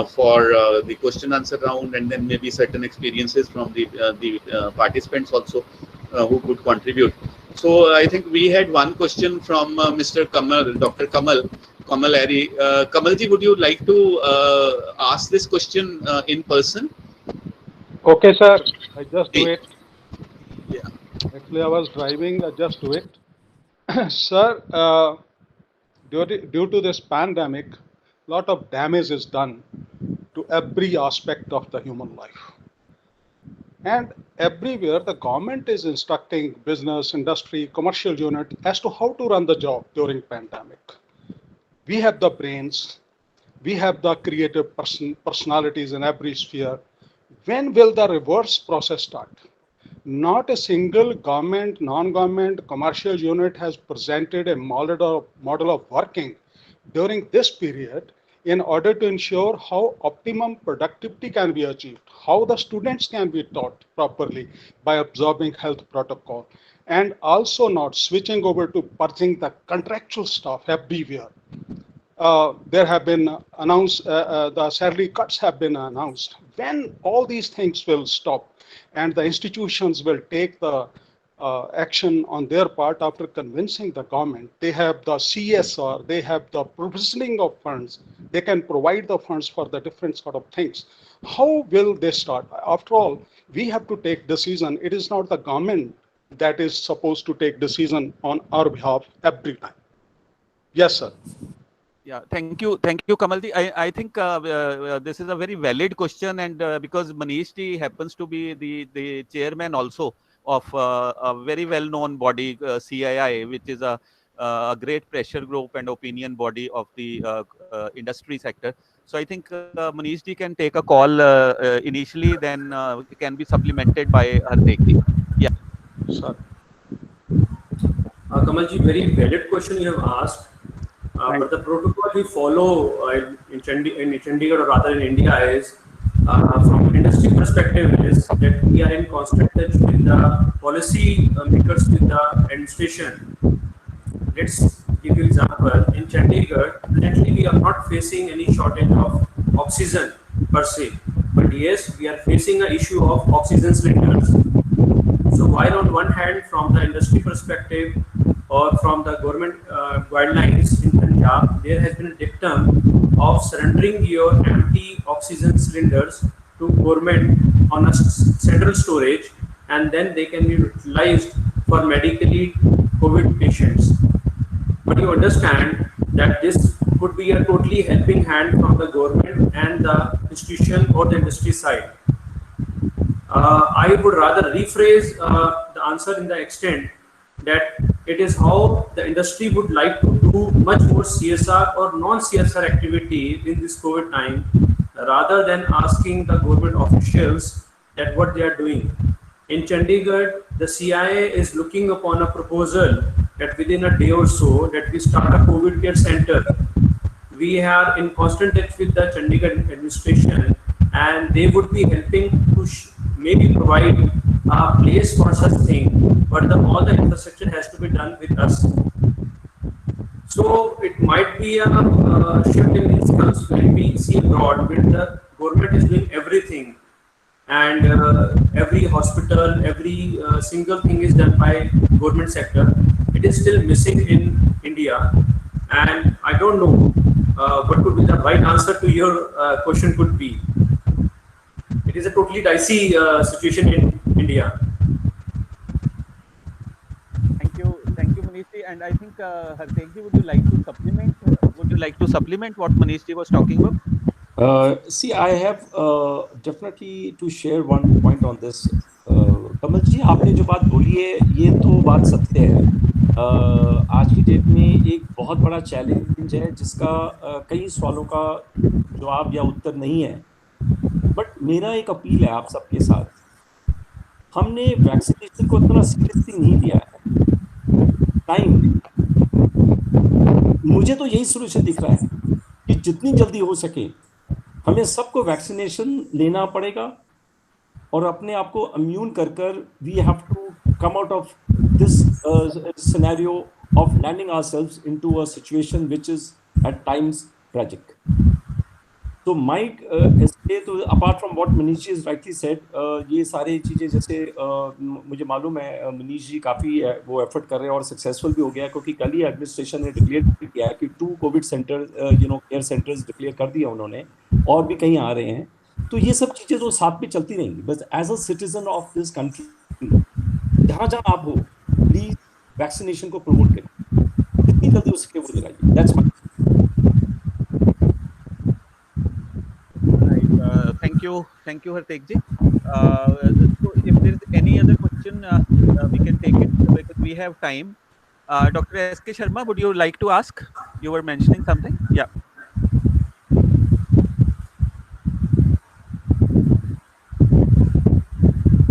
for the question answer round, and then maybe certain experiences from the participants also who could contribute. So I think we had one question from Mr. Kamal, Dr. Kamal Ari. Kamalji, would you like to ask this question in person? Okay, sir. I just do it. Yeah. Actually, I was driving. I just do it. Sir, due to this pandemic, lot of damage is done to every aspect of the human life. And everywhere the government is instructing business, industry, commercial unit as to how to run the job during pandemic. We have the brains, we have the creative personalities in every sphere. When will the reverse process start? Not a single government, non-government, commercial unit has presented a model of working during this period in order to ensure how optimum productivity can be achieved, how the students can be taught properly by observing health protocol, and also not switching over to purging the contractual stuff everywhere. There have been announced, the salary cuts have been announced. When all these things will stop and the institutions will take the action on their part after convincing the government, they have the CSR, they have the provisioning of funds, they can provide the funds for the different sort of things. How will they start? After all, we have to take decision. It is not the government that is supposed to take decision on our behalf every time. Yes, sir. Yeah, thank you, Kamalji. I think this is a very valid question, and because Manish ji happens to be the chairman also of a very well-known body, CII, which is a great pressure group and opinion body of the industry sector. So I think Manish ji can take a call initially, then it can be supplemented by Hardeep ji. Yeah. Sir. Kamalji, very valid question you have asked. But the protocol we follow in Chandigarh, or rather in India, is from industry perspective is that we are in constant touch with the policy makers, with the administration. Let's give you example. In Chandigarh, currently we are not facing any shortage of oxygen per se, but yes, we are facing an issue of oxygen cylinders. So while on one hand, from the industry perspective or from the government guidelines in Punjab, there has been a dictum of surrendering your empty oxygen cylinders to government on a central storage, and then they can be utilized for medically COVID patients. But you understand that this could be a totally helping hand from the government and the institution or the industry side. I would rather rephrase the answer in the extent that it is how the industry would like to do much more CSR or non-CSR activity in this COVID time, rather than asking the government officials that what they are doing. In Chandigarh, the CIA is looking upon a proposal that within a day or so that we start a COVID care center. We are in constant touch with the Chandigarh administration, and they would be helping to maybe provide a place for such thing, but all the infrastructure has to be done with us. So it might be a shift in instance when we see abroad where the government is doing everything, and every hospital, every single thing is done by government sector. It is still missing in India, and I don't know what could be the right answer to your question could be. It is a totally dicey situation in India. Thank you, Manish ji. And I think Hardeep ji, would you like to supplement? Would you like to supplement what Manish ji was talking about? See, I have definitely to share one point on this. कमल जी, आपने जो बात बोली है ये तो बात सत्य है. आज की डेट में एक बहुत बड़ा चैलेंज है जिसका कई सवालों का जवाब या उत्तर नहीं है. बट मेरा एक अपील है आप सबके साथ. हमने वैक्सीनेशन को इतना सीरियसली नहीं लिया है. टाइम, मुझे तो यही सोल्यूशन दिख रहा है कि जितनी जल्दी हो सके हमें सबको वैक्सीनेशन लेना पड़ेगा और अपने आप को इम्यून कर we have to come out of this scenario of landing ourselves into a situation which is at times tragic. So my essay, तो apart from what Manish ji has rightly said, ये सारी चीजें जैसे मुझे मालूम है मनीष जी काफी वो एफर्ट कर रहे हैं और सक्सेसफुल भी हो गया, क्योंकि कल ही एडमिनिस्ट्रेशन ने डिक्लेयर किया है कि 2 Covid centre care centres declare कर दिया उन्होंने, और भी कहीं आ रहे हैं. तो ये सब चीजें तो साथ में चलती रहेंगी. बस as a citizen of this country, जहाँ जहाँ आप हो, प्लीज वैक्सीनेशन को प्रमोट करें, जितनी जल्दी हो सके वो लगाइए. That's my. Thank you, Hartek ji. So if there is any other question, we can take it because we have time. Dr. S.K. Sharma, would you like to ask? You were mentioning something. Yeah.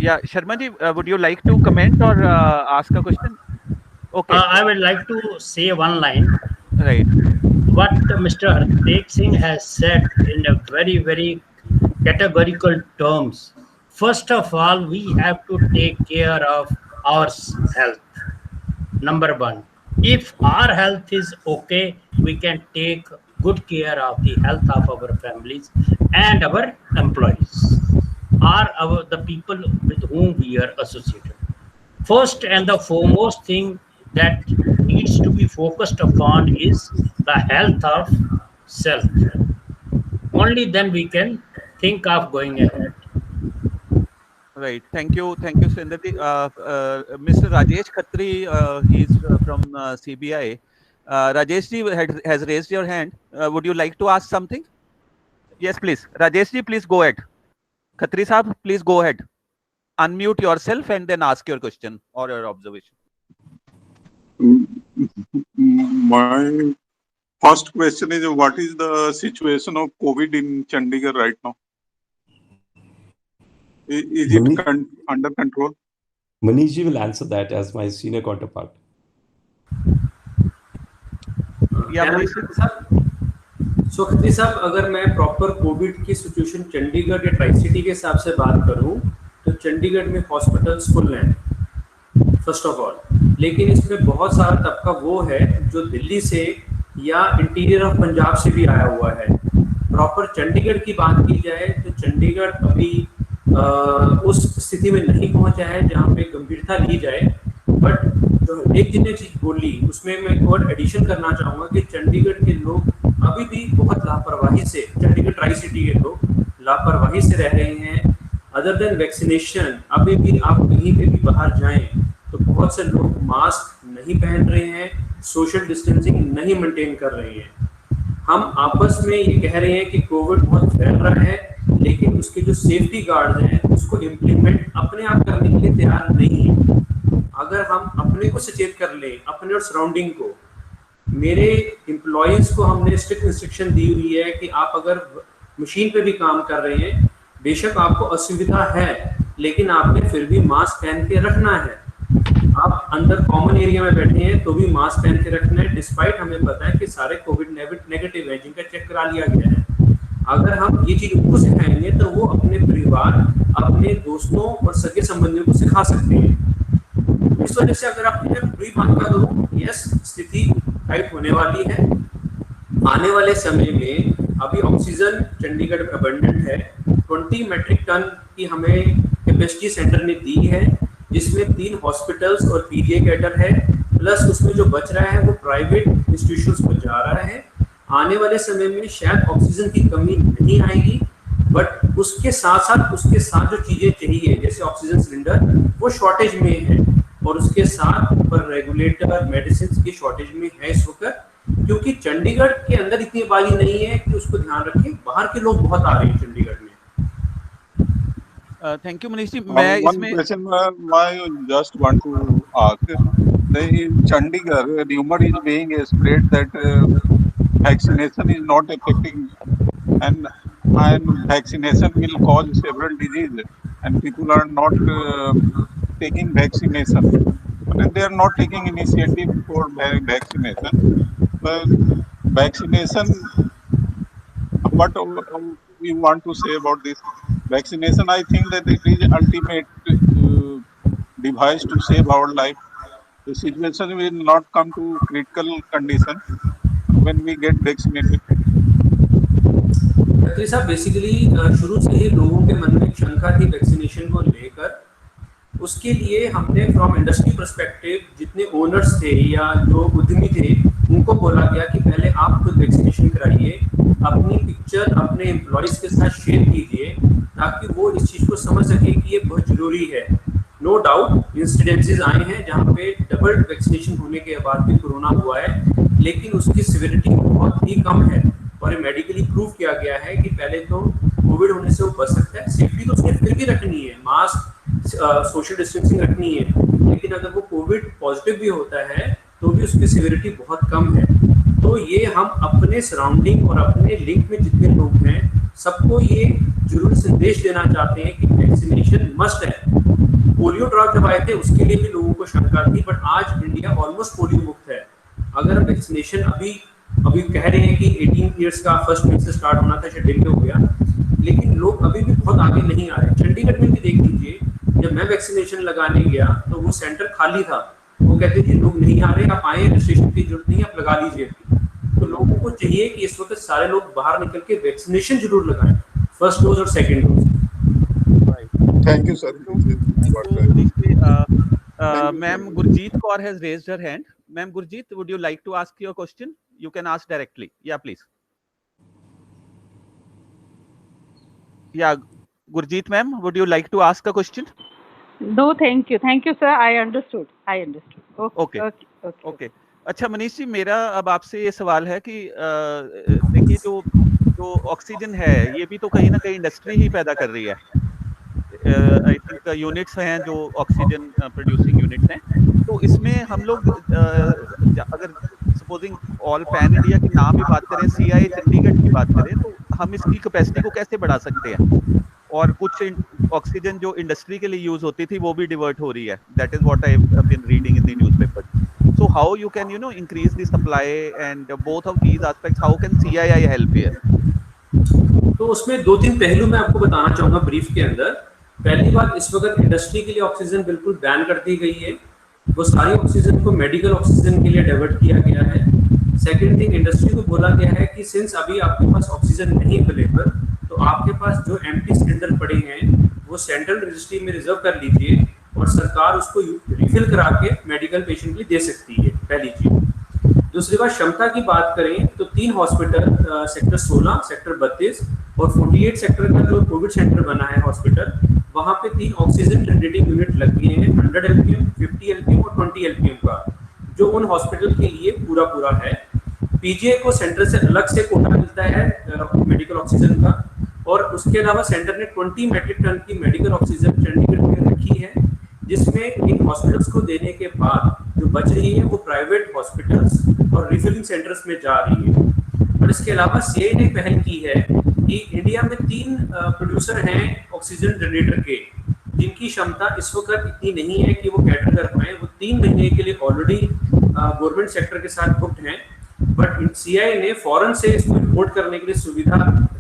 Yeah, Sharma ji, would you like to comment or ask a question? Okay. I would like to say one line. Right. What Mr. Hartek Singh has said in a very, very categorical terms. First of all, we have to take care of our health. Number one, if our health is okay, we can take good care of the health of our families and our employees or the people with whom we are associated. First and the foremost thing that needs to be focused upon is the health of self. Only then we can think of going ahead. Right. Thank you, Surinder ji. Mr. Rajesh Khatri, he is from CBI. Rajesh ji has raised your hand. Would you like to ask something? Yes, please. Rajesh ji, please go ahead. Khatri Saab, please go ahead. Unmute yourself and then ask your question or your observation. My first question is, what is the situation of COVID in Chandigarh right now? Is it under control? Manish ji will answer that as my senior counterpart. Yeah, सो खत्री साहब, अगर मैं proper Covid की situation Chandigarh या tri city के हिसाब से बात करूं, तो चंडीगढ़ में हॉस्पिटल्स फुल हैं फर्स्ट ऑफ ऑल. लेकिन इसमें बहुत सारा तबका वो है जो दिल्ली से या इंटीरियर ऑफ पंजाब से भी आया हुआ है. प्रॉपर चंडीगढ़ की बात की जाए तो चंडीगढ़ अभी उस स्थिति में नहीं पहुंचा है जहां पे गंभीरता ली जाए. बट जो एक जी ने चीज बोली उसमें मैं एक और एडिशन करना चाहूँगा कि चंडीगढ़ के लोग अभी भी बहुत लापरवाही से, चंडीगढ़ ट्राई सिटी के लोग लापरवाही से रह रहे हैं. अदर देन वैक्सीनेशन, अभी भी आप कहीं पे भी बाहर जाएं तो बहुत से लोग मास्क नहीं पहन रहे हैं, सोशल डिस्टेंसिंग नहीं मेंटेन कर रहे हैं. हम आपस में ये कह रहे हैं कि कोविड बहुत फैल रहा है, लेकिन उसके जो सेफ्टी गार्ड हैं उसको इम्प्लीमेंट अपने आप करने के लिए तैयार नहीं है. अगर हम अपने को सचेत कर लें, अपने और सराउंडिंग को, मेरे एम्प्लॉयज को हमने स्ट्रिक्ट इंस्ट्रक्शन दी हुई है कि आप अगर मशीन पे भी काम कर रहे हैं, बेशक आपको असुविधा है लेकिन आपने फिर भी मास्क पहन के रखना है. आप अंदर कॉमन एरिया में बैठे हैं तो भी मास्क पहन के रखना है, डिस्पाइट हमें पता है कि सारे कोविड नेगेटिव है जिनका चेक करा लिया गया है. अगर हम ये चीज उनको सिखाएंगे तो वो अपने परिवार, अपने दोस्तों और सगे संबंधियों को सिखा सकते हैं. इस वजह से अगर आप पूरी बात का करूँ, यस स्थिति टाइट होने वाली है. आने वाले समय में अभी ऑक्सीजन चंडीगढ़ में अबंडेंट है. 20 मेट्रिक टन की हमें कैपेसिटी सेंटर ने दी है, जिसमें 3 हॉस्पिटल्स और पीजीआई कैडर है, प्लस उसमें जो बच रहा है वो प्राइवेट इंस्टीट्यूशंस को जा रहा है. आने वाले समय में शायद ऑक्सीजन की कमी नहीं आएगी, बट उसके साथ जो चीजें चाहिए जैसे ऑक्सीजन सिलेंडर वो शॉर्टेज में है, और उसके साथ पर रेगुलेटर मेडिसिन की शॉर्टेज में है इस वक्त, क्योंकि चंडीगढ़ के अंदर इतनी आबादी नहीं है कि उसको ध्यान रखें. बाहर के लोग बहुत आ रहे हैं चंडीगढ़ में. Thank you Manish ji. मैं इसमें I just want to ask, in Chandigarh, rumor is being spread that vaccination is not effective, and vaccination will cause several diseases, and people are not taking vaccination. They are not taking initiative for vaccination. But vaccination, what we want to say about this vaccination? I think that it is ultimate device to save our life. the situation will not come to critical condition when we get vaccinated. Khatri साहब, basically शुरू से ही लोगों के मन में शंका थी vaccination को लेकर। उसके लिए हमने फ्रॉम इंडस्ट्री पर्सपेक्टिव जितने ओनर्स थे या जो उद्यमी थे उनको बोला गया कि पहले आप खुद वैक्सीनेशन कराइए, अपनी पिक्चर अपने एम्प्लॉयज़ के साथ शेयर कीजिए ताकि वो इस चीज़ को समझ सके कि ये बहुत ज़रूरी है। नो डाउट इंसिडेंसेस आए हैं जहाँ पे डबल वैक्सीनेशन होने के बाद भी कोरोना हुआ है, लेकिन उसकी सिवियरिटी बहुत ही कम है और ये मेडिकली प्रूव किया गया है कि पहले तो कोविड होने से वो बच सकता है। सेफ्टी तो उसने फिर भी रखनी है, मास्क, सोशल डिस्टेंसिंग रखनी है, लेकिन अगर वो कोविड पॉजिटिव भी होता है तो भी उसकी सिवियरिटी बहुत कम है। तो ये हम अपने सराउंडिंग और अपने लिंक में जितने लोग हैं सबको ये जरूर संदेश देना चाहते हैं कि वैक्सीनेशन मस्ट है। पोलियो ड्रॉप जब आए थे उसके लिए भी लोगों को शंका थी, बट आज इंडिया ऑलमोस्ट पोलियो मुक्त है। अगर वैक्सीनेशन अभी कह रहे हैं कि 18 ईयर्स का फर्स्ट वीक से स्टार्ट होना था, शायद डिले हो गया, लेकिन लोग अभी भी बहुत आगे नहीं आ रहे। चंडीगढ़ में भी देख लीजिए, जब मैं वैक्सीनेशन लगाने गया तो वो सेंटर खाली था, वो कहते थे लोग नहीं आ रहे, आप आए, रजिस्ट्रेशन की जरूरत नहीं है, आप लगा लीजिए। तो लोगों को चाहिए कि इस वक्त सारे लोग बाहर निकल के वैक्सीनेशन जरूर लगाएं, फर्स्ट डोज और second dose. Thank you, sir. Ma'am Gurjeet Kaur has raised her hand. Ma'am Gurjeet, would you like to ask your question? You can ask directly. Yeah, please. Yeah, Gurjeet ma'am, would you like to ask a question? No, thank you. Thank you, sir. I understood. Okay. Okay. अच्छा मनीष जी, मेरा अब आपसे ये सवाल है कि देखिए जो ऑक्सीजन है ये भी तो कहीं ना कहीं इंडस्ट्री ही पैदा कर रही है। आई थिंक यूनिट्स हैं जो ऑक्सीजन प्रोड्यूसिंग यूनिट्स हैं, तो इसमें हम लोग अगर सपोजिंग ऑल पैन इंडिया की नाम भी बात करें, सीआई चंडीगढ़ की बात करें, तो हम इसकी कैपेसिटी को कैसे बढ़ा सकते हैं? और कुछ ऑक्सीजन जो इंडस्ट्री के लिए यूज होती थी वो भी डिवर्ट हो रही है। That is what I have been reading in the newspaper. So how you can increase the supply and both of these aspects, how can CII help here? तो उसमें 2-3 पहलू मैं आपको बताना चाहूंगा ब्रीफ के अंदर। पहली बात, इस वक्त इंडस्ट्री के लिए ऑक्सीजन बिल्कुल बैन कर दी गई है, वो सारी ऑक्सीजन को मेडिकल ऑक्सीजन के लिए डाइवर्ट किया गया है। सेकेंड थिंग, इंडस्ट्री को बोला गया है कि सिंस अभी आपके पास ऑक्सीजन नहीं अवेलेबल, तो आपके पास जो एम्प्टी सिलेंडर पड़े हैं वो सेंट्रल रजिस्ट्री में रिजर्व कर लीजिए और सरकार उसको रिफिल करा के मेडिकल पेशेंट के लिए दे सकती है, पहली चीज। दूसरी बात, क्षमता की बात करें तो 3 हॉस्पिटल सेक्टर 16, सेक्टर 32 और 48 सेक्टर का जो कोविड सेंटर बना है हॉस्पिटल, वहाँ पे 3 ऑक्सीजन जनरेटिंग यूनिट लग गए हैं, 100 LPM, 50 LPM और 20 LPM का, जो उन हॉस्पिटल के लिए पूरा है। पीजीआई को सेंटर से अलग से कोटा मिलता है मेडिकल ऑक्सीजन का, और उसके अलावा सेंटर ने 20 मेट्रिक टन की मेडिकल ऑक्सीजन चंडीगढ़ में रखी है, जिसमें इन हॉस्पिटल्स को देने के बाद जो बच रही है वो प्राइवेट हॉस्पिटल्स और रिफिलिंग सेंटर्स में जा रही है। और इसके अलावा सीआई ने पहल की है कि इंडिया में 3 प्रोड्यूसर हैं ऑक्सीजन जनरेटर के, जिनकी क्षमता इस वक्त इतनी नहीं है कि वो कैटर कर पाए। वो 3 महीने के लिए ऑलरेडी गवर्नमेंट सेक्टर के साथ बुक्ड हैं, बट सीआई ने फॉरेन से इसको इंपोर्ट करने के लिए सुविधा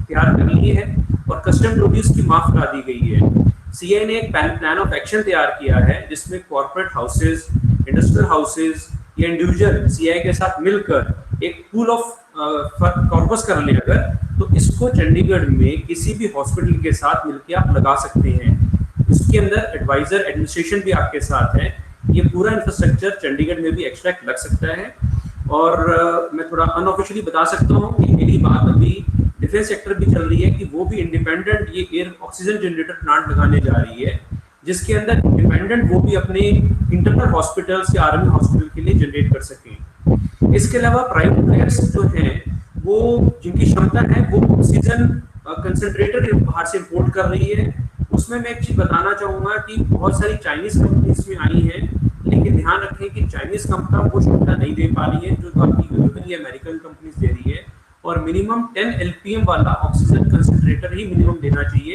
तैयार कर ली है और कस्टम ड्यूटीज की माफ करा दी गई है। सीआई ने एक प्लान ऑफ एक्शन तैयार किया है जिसमें कॉर्पोरेट हाउसेज, इंडस्ट्रियल हाउसेज या इंडिविजुअल सीआई के साथ मिलकर एक पूल ऑफ कॉर्पस कर ले अगर, तो इसको चंडीगढ़ में किसी भी हॉस्पिटल के साथ मिलकर आप लगा सकते हैं। इसके अंदर एडवाइजर एडमिनिस्ट्रेशन भी आपके साथ है। ये पूरा इंफ्रास्ट्रक्चर चंडीगढ़ में भी एक्सट्रैक्ट लग सकता है। और मैं थोड़ा अनऑफिशियली बता सकता हूँ कि मेरी बात अभी डिफेंस सेक्टर भी चल रही है कि वो भी इंडिपेंडेंट ये एयर ऑक्सीजन जनरेटर प्लांट लगाने जा रही है, जिसके अंदर इंडिपेंडेंट वो भी अपने इंटरनल हॉस्पिटल्स या आर्मी हॉस्पिटल के लिए जनरेट कर सकें। इसके अलावा प्राइवेट प्लेयर्स जो हैं वो जिनकी क्षमता है वो ऑक्सीजन कंसंट्रेटर बाहर से इंपोर्ट कर रही है। उसमें मैं एक चीज बताना चाहूंगा कि बहुत सारी चाइनीज कंपनीज में आई हैं, लेकिन ध्यान रखें कि चाइनीज कंपनी वो क्षमता नहीं दे पा रही है जो आपकी यूरोपियन अमेरिकन कंपनीज दे रही है। और मिनिमम 10 LPM वाला ऑक्सीजन कंसंट्रेटर ही मिनिमम देना चाहिए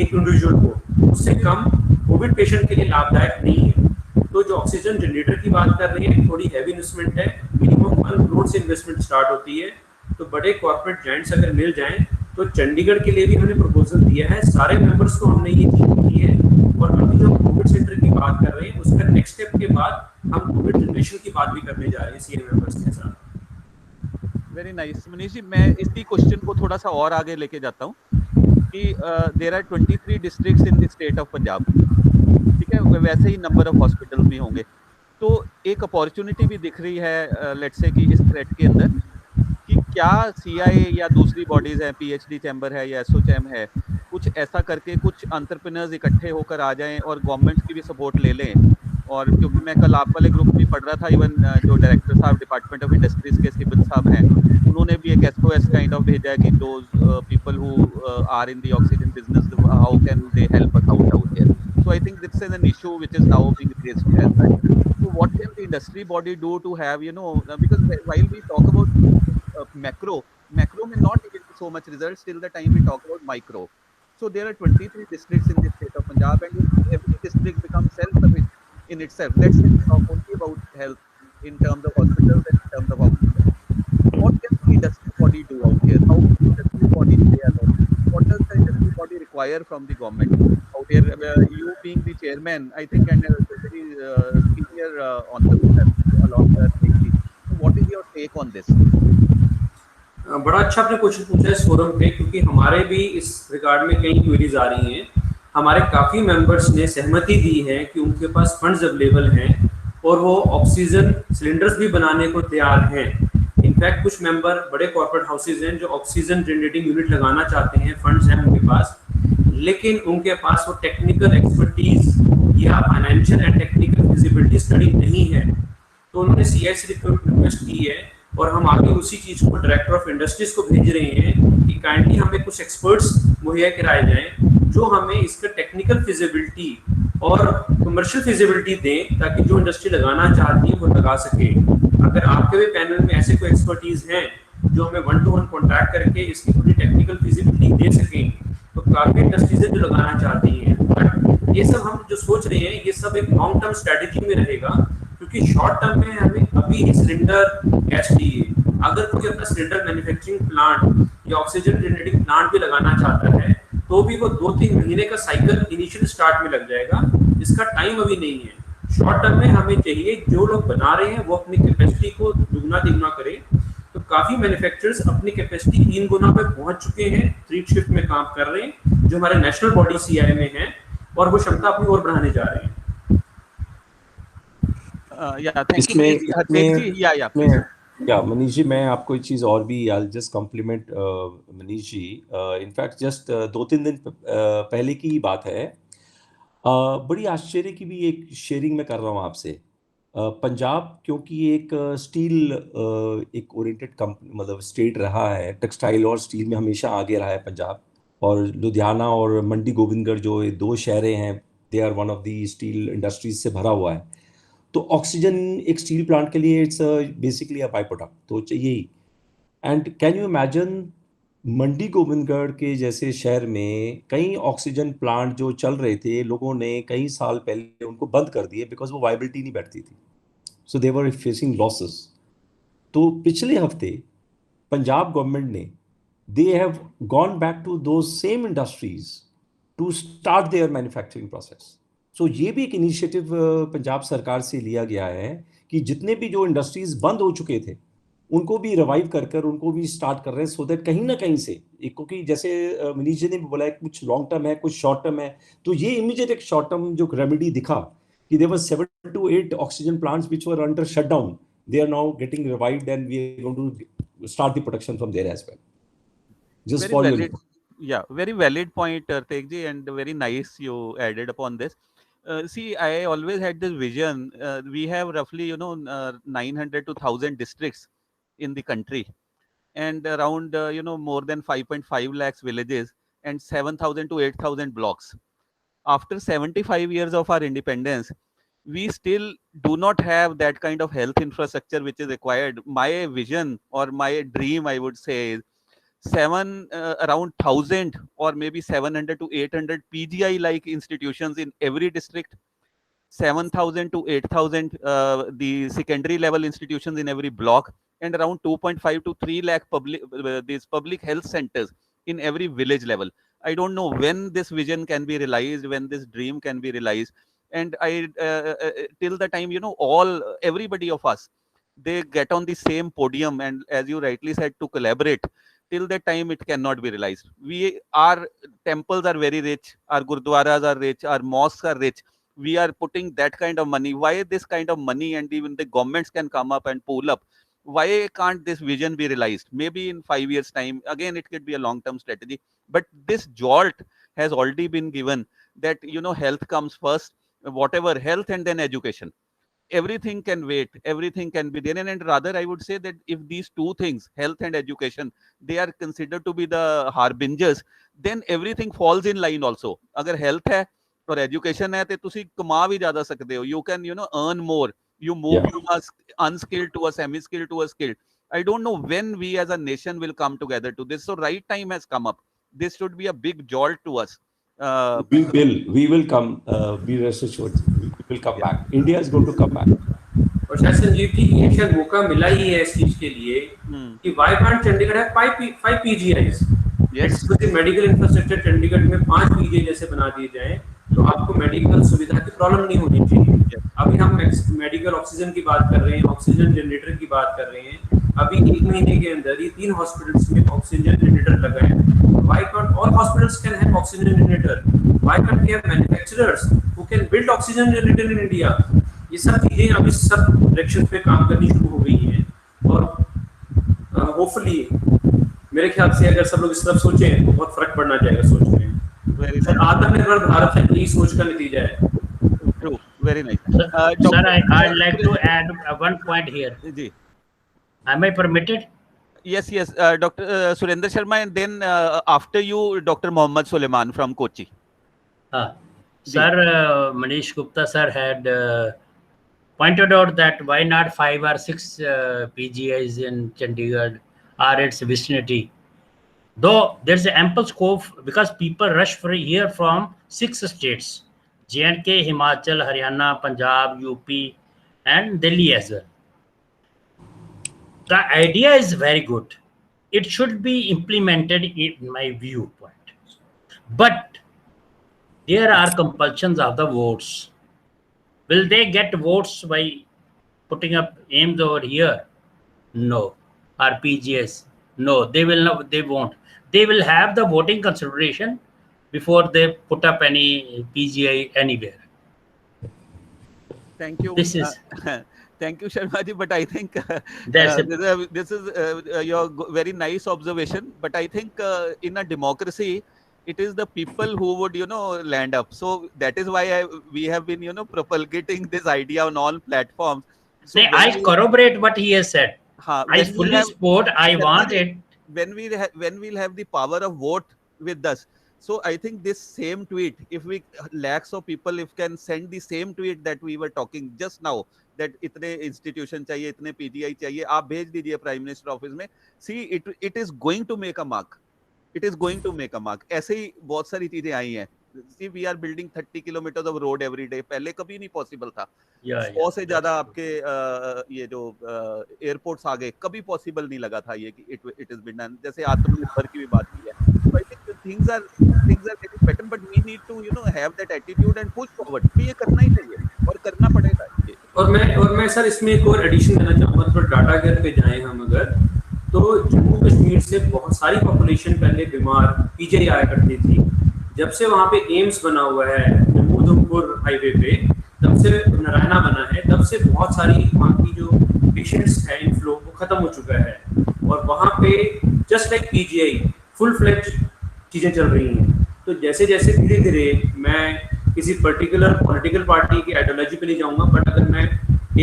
एक इंडिविजुअल को, उससे कम कोविड पेशेंट के लिए लाभदायक नहीं है। तो जो ऑक्सीजन जनरेटर की बात कर रहे हैं थोड़ी हैवी इन्वेस्टमेंट है, मिनिमम 1 करोड़ से इन्वेस्टमेंट स्टार्ट होती है। तो बड़े कॉर्पोरेट जायंट्स अगर मिल जाएं तो चंडीगढ़ के लिए भी हमने प्रपोजल दिया है, सारे मेंबर्स को हमने ये चीज की है। और अभी जो कोविड सेंटर की बात कर रहे हैं उसका नेक्स्ट स्टेप के बाद हम कोविड जनरेशन की बात भी करने जा रहे हैं सीए मेंबर्स के साथ। Very nice. मनीष जी, मैं इसी क्वेश्चन को थोड़ा सा और आगे लेके जाता हूँ कि there are 23 districts in the state of Punjab, ठीक है, वैसे ही नंबर ऑफ हॉस्पिटल भी होंगे, तो एक अपॉर्चुनिटी भी दिख रही है लेट्स से कि इस थ्रेट के अंदर कि क्या सीआई या दूसरी बॉडीज है, पीएचडी चैम्बर है या एसओचैम है, कुछ ऐसा करके कुछ एंटरप्रेन्योर्स इकट्ठे होकर आ जाएं और गवर्नमेंट की भी सपोर्ट ले लें। और क्योंकि मैं कल आप वाले ग्रुप में पढ़ रहा था, इवन जो डायरेक्टर साहब डिपार्टमेंट ऑफ इंडस्ट्रीज के सिबल साहब हैं, उन्होंने भी एक एसओएस काइंड ऑफ भेजा है कि those people who are in the oxygen business, how can they help us out here. So I think this is an issue which is now being raised to health. So what can the industry body do to have, because while we talk about macro may not give so much results till the time we talk about micro. So there are 23 districts in the state of Punjab, and if every district becomes self-sufficient in itself, let's say we talk only about health in terms of hospitals and in terms of oxygen, what can the industry body do out here? How can the industry body play along? What does the industry body require from the government out here? You being the chairman, I think, and very senior on the along the thing. So what is your take on this? बड़ा अच्छा आपने question पूछा है इस forum पे, क्योंकि हमारे भी इस रिगार्ड में कई क्वेरीज आ रही हैं। हमारे काफ़ी मेंबर्स ने सहमति दी है कि उनके पास फंड्स अवेलेबल हैं और वो ऑक्सीजन सिलेंडर्स भी बनाने को तैयार हैं। इनफैक्ट कुछ मेंबर बड़े कॉर्पोरेट हाउसेज हैं जो ऑक्सीजन जनरेटिंग यूनिट लगाना चाहते हैं, फंड्स हैं उनके पास, लेकिन उनके पास वो टेक्निकल एक्सपर्टीज या financial and technical feasibility study नहीं है। तो उन्होंने सीआईसी रिक्वेस्ट की है और हम आगे उसी चीज़ को डायरेक्टर ऑफ इंडस्ट्रीज को भेज रहे हैं कि काइंडली हमें कुछ एक्सपर्ट्स मुहैया कराए जाएं जो हमें इसका टेक्निकल फिजिबिलिटी और कमर्शियल फिजिबिलिटी दें, ताकि जो इंडस्ट्री लगाना चाहती है वो लगा सके। अगर आपके भी पैनल में ऐसे कोई एक्सपर्टीज हैं जो हमें 1-to-1 कॉन्टैक्ट करके इसकी पूरी टेक्निकल फिजिबिलिटी दे सकें, तो काफ़ी इंडस्ट्रीज जो लगाना चाहती हैं। बट ये सब हम जो सोच रहे हैं ये सब एक लॉन्ग टर्म स्ट्रैटेजी में रहेगा, क्योंकि शॉर्ट टर्म में हमें अभी सिलेंडर गैस चाहिए। अगर कोई अपना सिलेंडर मैन्युफैक्चरिंग प्लांट या ऑक्सीजन जनरेटिंग प्लांट भी लगाना चाहता है तो भी वो 2-3 महीने का साइकिल इनिशियल स्टार्ट में लग जाएगा, इसका टाइम अभी नहीं है। शॉर्ट टर्म में हमें चाहिए जो लोग बना रहे हैं वो अपनी कैपेसिटी को दुगना तिगुना करें। तो काफ़ी मैन्युफैक्चरर्स अपनी कैपेसिटी 3 गुना पे पहुंच चुके हैं, 3 शिफ्ट में काम कर रहे हैं, जो हमारे नेशनल बॉडी सीआई में है, और वो क्षमता अपनी ओर बढ़ाने जा रहे हैं। मनीष जी, मैं आपको एक चीज़ और भी, I just compliment Manish ji. In fact just 2-3 दिन पहले की बात है, बड़ी आश्चर्य की भी एक शेयरिंग में कर रहा हूँ आपसे। पंजाब क्योंकि एक स्टील एक ओरिएंटेड मतलब स्टेट रहा है, टेक्सटाइल और स्टील में हमेशा आगे रहा है पंजाब, और लुधियाना और मंडी गोविंदगढ़ जो ये 2 शहरें हैं, they are one of the steel industries से भरा हुआ है। तो ऑक्सीजन एक स्टील प्लांट के लिए it's basically a by product तो चाहिए ही। एंड कैन यू इमेजिन मंडी गोविंदगढ़ के जैसे शहर में कई ऑक्सीजन प्लांट जो चल रहे थे, लोगों ने कई साल पहले उनको बंद कर दिए बिकॉज वो वाइबिलिटी नहीं बैठती थी, सो दे वर फेसिंग लॉसेस। तो पिछले हफ्ते पंजाब गवर्नमेंट ने they have gone back to those same industries to start their manufacturing process. So ये भी एक इनिशिएटिव पंजाब सरकार से लिया गया है कि जितने भी जो इंडस्ट्रीज बंद हो चुके थे उनको भी रिवाइव कर उनको भी स्टार्ट कर रहे हैं, सो दैट कहीं ना कहीं से एक, क्योंकि जैसे मनीष जी ने भी बोला है कुछ लॉन्ग टर्म है कुछ शॉर्ट टर्म है, तो ये इमीडिएट एक शॉर्ट टर्म जो रेमेडी दिखा कि there were 7 to 8 oxygen plants which were under shutdown, they are now getting revived and we are going to start the production from there as well. Just Very for valid. your Yeah, very valid point, Teck ji, and very nice you added upon this. See, I always had this vision. We have roughly, 900 to 1,000 districts in the country, and around, more than 5.5 lakhs villages and 7,000 to 8,000 blocks. After 75 years of our independence, we still do not have that kind of health infrastructure which is required. My vision or my dream, I would say, is around 1,000 or maybe 700 to 800 PGI like institutions in every district, 7,000 to 8,000 the secondary level institutions in every block, and around 2.5 to 3 lakh these public health centers in every village level. I don't know when this vision can be realized, when this dream can be realized. And I till the time, everybody of us, they get on the same podium, and as you rightly said, to collaborate, till that time it cannot be realized. Our temples are very rich, our gurdwaras are rich, our mosques are rich. We are putting that kind of money. Why this kind of money? And even the governments can come up and pull up. Why can't this vision be realized? Maybe in 5 years time, again it could be a long term strategy, but this jolt has already been given, that health comes first, whatever, health and then education. Everything can wait, everything can be there. And rather, I would say that if these two things, health and education, they are considered to be the harbingers, then everything falls in line also. Agar health hai or education hai, te tusi kama bhi zyada sakte ho. You can earn more. You move Yeah. from a unskilled to a semi skilled to a skilled. I don't know when we as a nation will come together to this. So right time has come up. This should be a big jolt to us. We will come. Be rest assured, we will come back. India is going to come back. और शायद संजीव जी ये शायद मौका मिला ही है इस चीज के लिए कि वाई कांट चंडीगढ़ है 5 पीजीआईज। Yes. मेडिकल इंफ्रास्ट्रक्चर चंडीगढ़ में 5 पीजीआई जैसे बना दिए जाएं तो आपको मेडिकल सुविधा की प्रॉब्लम नहीं होनी चाहिए। अभी हम मेडिकल ऑक्सीजन की बात कर रहे हैं, ऑक्सीजन जनरेटर की बात कर रहे हैं। अभी 1 महीने के अंदर ही 3 हॉस्पिटल्स में ऑक्सीजन जनरेटर लगा है। Why can't all hospitals can have oxygen generator? Why can't we have manufacturers who can build oxygen generator in India? ये सब चीजें अभी सब डायरेक्शन पे काम करनी शुरू हो गई हैं और होपफुली मेरे ख्याल से अगर सब लोग इस तरफ सोचें तो बहुत फर्क पड़ना जाएगा सोच में। सर आत्मनिर्भर भारत है यही सोच का नतीजा है। True, very nice. Sir, I'd like to add one point here. Ji. Am I permitted? Yes. Dr. Surendra Sharma, and then after you, Dr. Mohammad Suleiman from Kochi. Sir, Manish Gupta sir had pointed out that why not 5 or 6 PGIs in Chandigarh or its vicinity. Though there's ample scope because people rush for here from 6 states: J&K, Himachal, Haryana, Punjab, UP, and Delhi as well. The idea is very good. It should be implemented in my viewpoint. But there are compulsions of the votes. Will they get votes by putting up aims over here? No. Or PGS? No, they will not. They won't. They will have the voting consideration before they put up any PGI anywhere. Thank you. This is Thank you, Sharma ji. But I think That's this is your very nice observation. But I think in a democracy, it is the people who would, land up. So that is why we have been, propagating this idea on all platforms. So say, I corroborate what he has said. I when we fully have- support. I want it. when we'll have the power of vote with us. So I think this same tweet, if we lakhs of people if can send the same tweet that we were talking just now, that itne institution chahiye, itne PGI chahiye, aap bhej dijiye Prime Minister office में. See, it is going to make a mark. It is going to make a mark. ऐसे ही बहुत सारी चीजें आई हैं. See, we are building 30 kilometers of road every day. पहले कभी नहीं possible था. 100 से ज्यादा आपके ये जो एयरपोर्ट्स आ गए, कभी पॉसिबल नहीं लगा था ये कि इट इज बीन डन. जैसे आत्मनिर्भर की भी बात की है. So I think things are getting better, but we need to have that attitude and push forward. तो ये करना ही चाहिए और करना पड़ेगा ये. और मैं सर इसमें एक और एडिशन देना चाहूँगा. तो डाटा घर पे जाएं हम अगर तो जम्मू कश्मीर से बहुत सारी पॉपुलेशन पहले बीमार पीजीआई आया करती थी. जब से वहाँ पे एम्स बना हुआ है जम्मू उधमपुर हाईवे पे, तब से नारायणा बना है, तब से बहुत सारी वहाँ की जो पेशेंट्स है इनफ्लो वो खत्म हो चुका है. और वहाँ पे just like PGI full fledge चीज़ें चल रही हैं. तो जैसे जैसे धीरे धीरे, मैं किसी पर्टिकुलर पॉलिटिकल पार्टी की आइडियोलॉजी पे नहीं जाऊँगा, बट अगर मैं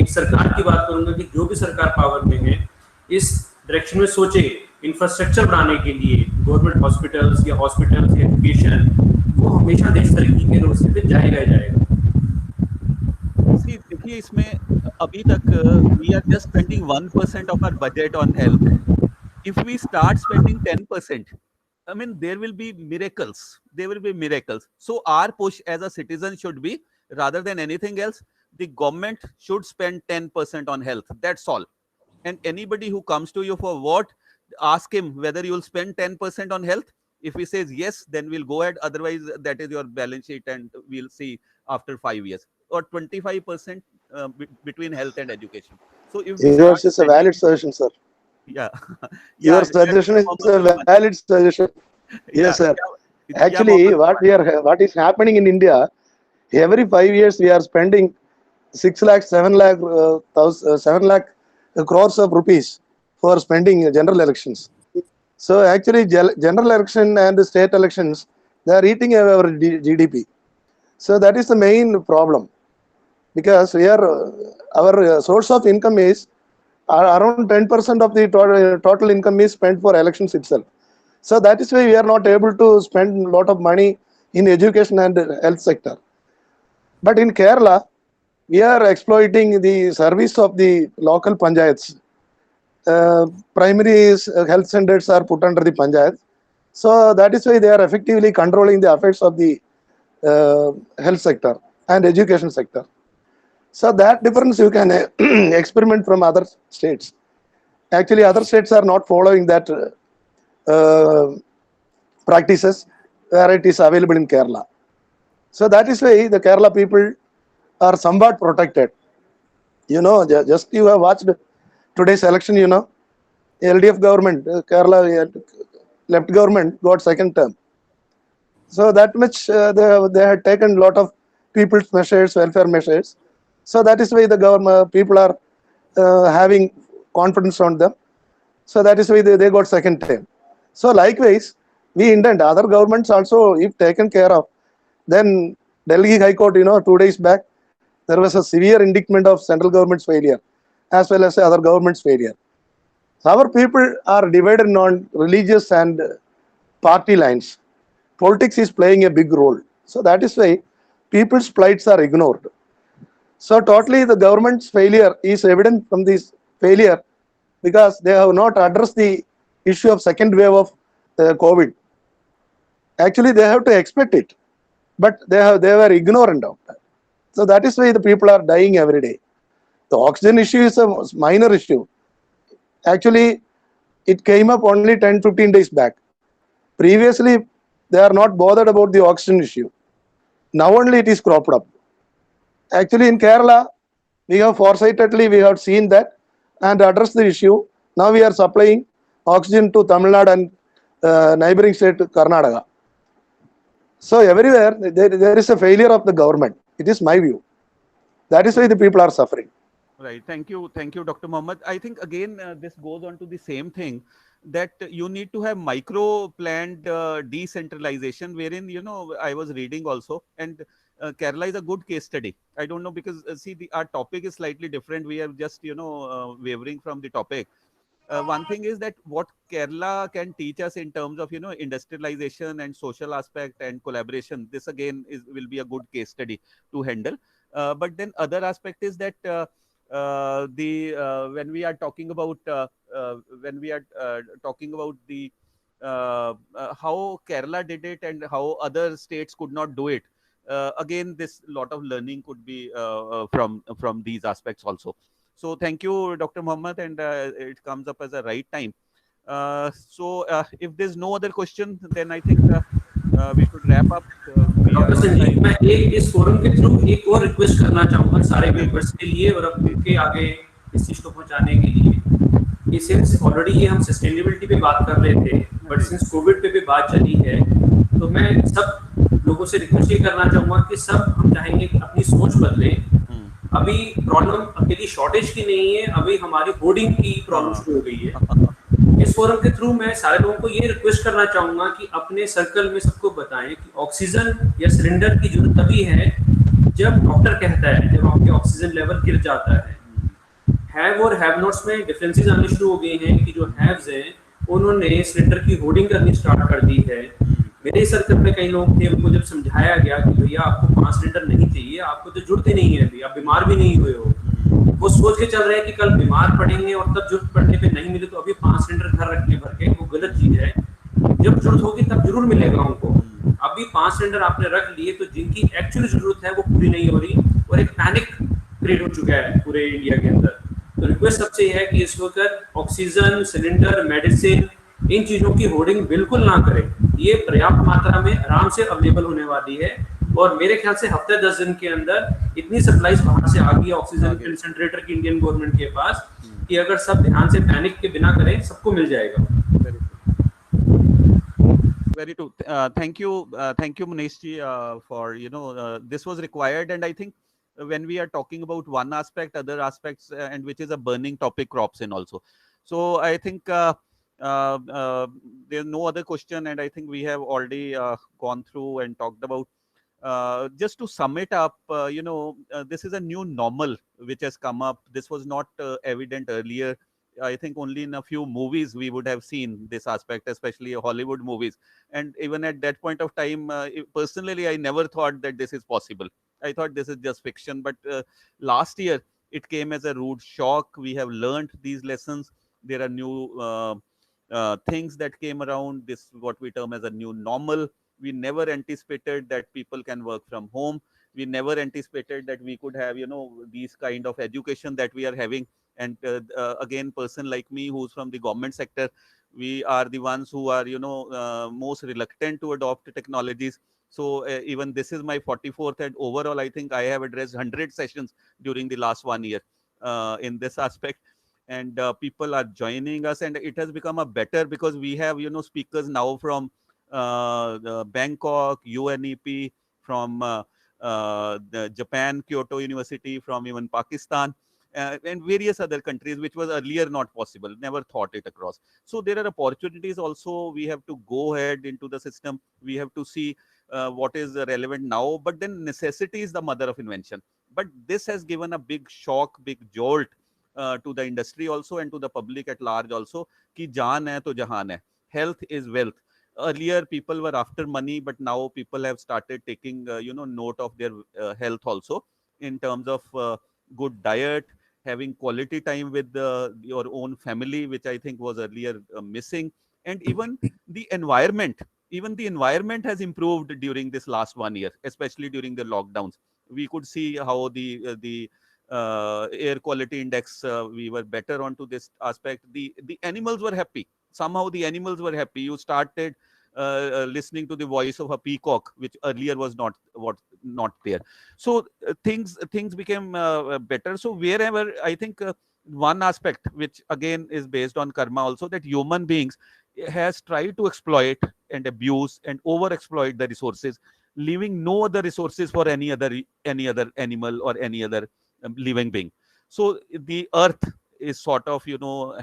एक सरकार की बात करूँगा कि जो भी सरकार पावर में है इस डायरेक्शन में सोचे इंफ्रास्ट्रक्चर बनाने के लिए, गवर्नमेंट हॉस्पिटल्स या एजुकेशन, वो हमेशा देश तरक्की के रास्ते पे जाएगा ही जाएगा. देखिए इसमें अभी तक we are just spending 1% of our budget on health. If we start spending 10%, I mean there will be miracles. There will be miracles. So our push as a citizen should be, rather than anything else, the government should spend 10% on health. That's all. And anybody who comes to you for vote, ask him whether you will spend 10% on health. If he says yes, then we'll go ahead. Otherwise, that is your balance sheet, and we'll see after 5 years. or 25% between health and education. So if we Yours start is a valid suggestion, sir. yeah, Your suggestion is a valid suggestion. Yes, sir. Actually, what is happening in India, every 5 years we are spending 6 lakh, 7 lakh, 7 lakh crores of rupees for spending general elections. So actually, general election and state elections, they are eating our GDP. So that is the main problem, because we are our source of income is around 10% of the total income is spent for elections itself. So that is why we are not able to spend a lot of money in education and health sector. But in Kerala, we are exploiting the service of the local panchayats. Primary health centers are put under the panchayat. So that is why they are effectively controlling the affairs of the health sector and education sector. So that difference you can experiment from other states. Actually, other states are not following that practices where it is available in Kerala. So that is why the Kerala people are somewhat protected. You know, just you have watched today's election, you know, LDF government, Kerala left government got second term. So that much they had taken a lot of people's measures, welfare measures. So that is why the government people are having confidence on them. So that is why they got second term. So likewise, we intend other governments also, if taken care of, then Delhi High Court, you know, 2 days back, there was a severe indictment of central government's failure as well as other government's failure. So our people are divided on religious and party lines. Politics is playing a big role. So that is why people's plights are ignored. So totally the government's failure is evident from this failure, because they have not addressed the issue of second wave of COVID. Actually, they have to expect it, but they were ignorant of that. So that is why the people are dying every day. The oxygen issue is a minor issue. Actually, it came up only 10-15 days back. Previously, they are not bothered about the oxygen issue. Now only it is cropped up. Actually, in Kerala, we have foresightedly, we have seen that and addressed the issue. Now we are supplying oxygen to Tamil Nadu and neighboring state Karnataka. So everywhere there is a failure of the government. It is my view. That is why the people are suffering. Right. Thank you, Dr. Mohammed. I think again this goes on to the same thing, that you need to have micro planned decentralization, wherein, you know, I was reading also, and Kerala is a good case study. I don't know, because see, our topic is slightly different. We are just, you know, wavering from the topic. One thing is that what Kerala can teach us in terms of, you know, industrialization and social aspect and collaboration, this again will be a good case study to handle. But then other aspect is that when we are talking about the how Kerala did it and how other states could not do it. Again, this lot of learning could be from these aspects also. So thank you, Dr. Mohammed, and it comes up as a right time. So if there's no other question, then I think we should wrap up. Doctor Sanjeev, मैं इस forum के through एक और request करना चाहूँगा सारे members के लिए और अपने आगे इस चीज को पहुँचाने के लिए कि सिंस ऑलरेडी ये हम सस्टेनेबिलिटी पे बात कर रहे थे, बट सिंस कोविड पे भी बात चली है, तो मैं सब लोगों से रिक्वेस्ट ये करना चाहूँगा कि सब हम चाहेंगे कि अपनी सोच बदलें. अभी प्रॉब्लम अकेली शॉर्टेज की नहीं है, अभी हमारी होर्डिंग की प्रॉब्लम शुरू हो गई है. इस फोरम के थ्रू मैं सारे लोगों को ये रिक्वेस्ट करना चाहूंगा कि अपने सर्कल में सबको बताएं कि ऑक्सीजन या सिलेंडर की जरूरत तभी है जब डॉक्टर कहता है, जब आपके ऑक्सीजन लेवल गिर जाता है. हैव और हैव नॉट्स में डिफरेंसेस आने शुरू हो गए हैं कि जो हैव्स हैं उन्होंने सिलेंडर की होर्डिंग करनी स्टार्ट कर दी है. मेरे सर्कल में कई लोग थे, उनको जब समझाया गया कि भैया आपको 5 सिलेंडर नहीं चाहिए, आपको तो जरूरत ही नहीं है, अभी आप बीमार भी नहीं हुए हो, वो सोच के चल रहे हैं कि कल बीमार पड़ेंगे और तब जरूरत पड़ने पे नहीं मिले तो अभी 5 सिलेंडर घर रखने भर के, वो गलत चीज है. जब जरूरत होगी तब जरूर मिलेगा उनको. अभी 5 सिलेंडर आपने रख लिए तो जिनकी एक्चुअली जरूरत है वो पूरी नहीं हो रही और एक पैनिक क्रिएट हो चुका है पूरे इंडिया के अंदर. तो रिक्वेस्ट सबसे ये है कि इस वक्त ऑक्सीजन, सिलेंडर, मेडिसिन, इन चीजों की होर्डिंग बिल्कुल ना करें. ये पर्याप्त मात्रा में आराम से अवेलेबल होने वाली है और मेरे ख्याल से हफ्ते 10 दिन के अंदर इतनी सप्लाईज वहां से आ गई ऑक्सीजन गई। कंसंट्रेटर की इंडियन गवर्नमेंट के पास कि अगर सब ध्यान से पैनिक के बिना करें सबको मिल जाएगा। Very true. Thank you, Manish ji, for this was required, and I think when we are talking about one aspect, other aspects, and which is a burning topic, crops in also. So I think there's no other question, and I think we have already gone through and talked about. Just to sum it up, this is a new normal which has come up. This was not evident earlier. I think only in a few movies we would have seen this aspect, especially Hollywood movies. And even at that point of time, personally, I never thought that this is possible. I thought this is just fiction. But last year, it came as a rude shock. We have learned these lessons. There are new things that came around. This what we term as a new normal. We never anticipated that people can work from home. We never anticipated that we could have these kind of education that we are having. And again, person like me who's from the government sector, we are the ones who are most reluctant to adopt technologies. So even this is my 44th, and overall I think I have addressed 100 sessions during the last 1 year in this aspect. And people are joining us, and it has become a better because we have speakers now from Bangkok, UNEP, from the Japan, Kyoto University, from even Pakistan, and various other countries, which was earlier not possible, never thought it across. So there are opportunities also. We have to go ahead into the system. We have to see what is relevant now. But then necessity is the mother of invention. But this has given a big shock, big jolt to the industry also, and to the public at large also. Ki jaan hai to jahan hai. Health is wealth. Earlier people were after money, but now people have started taking note of their health also, in terms of good diet, having quality time with your own family, which I think was earlier missing. And even the environment has improved during this last 1 year, especially during the lockdowns. We could see how the air quality index, we were better onto this aspect. The animals were happy. Somehow the animals were happy. You started listening to the voice of a peacock, which earlier was not there. So things became better. So wherever I think one aspect which again is based on karma also, that human beings has tried to exploit and abuse and over exploit the resources, leaving no other resources for any other animal or any other living being. So the earth is sort of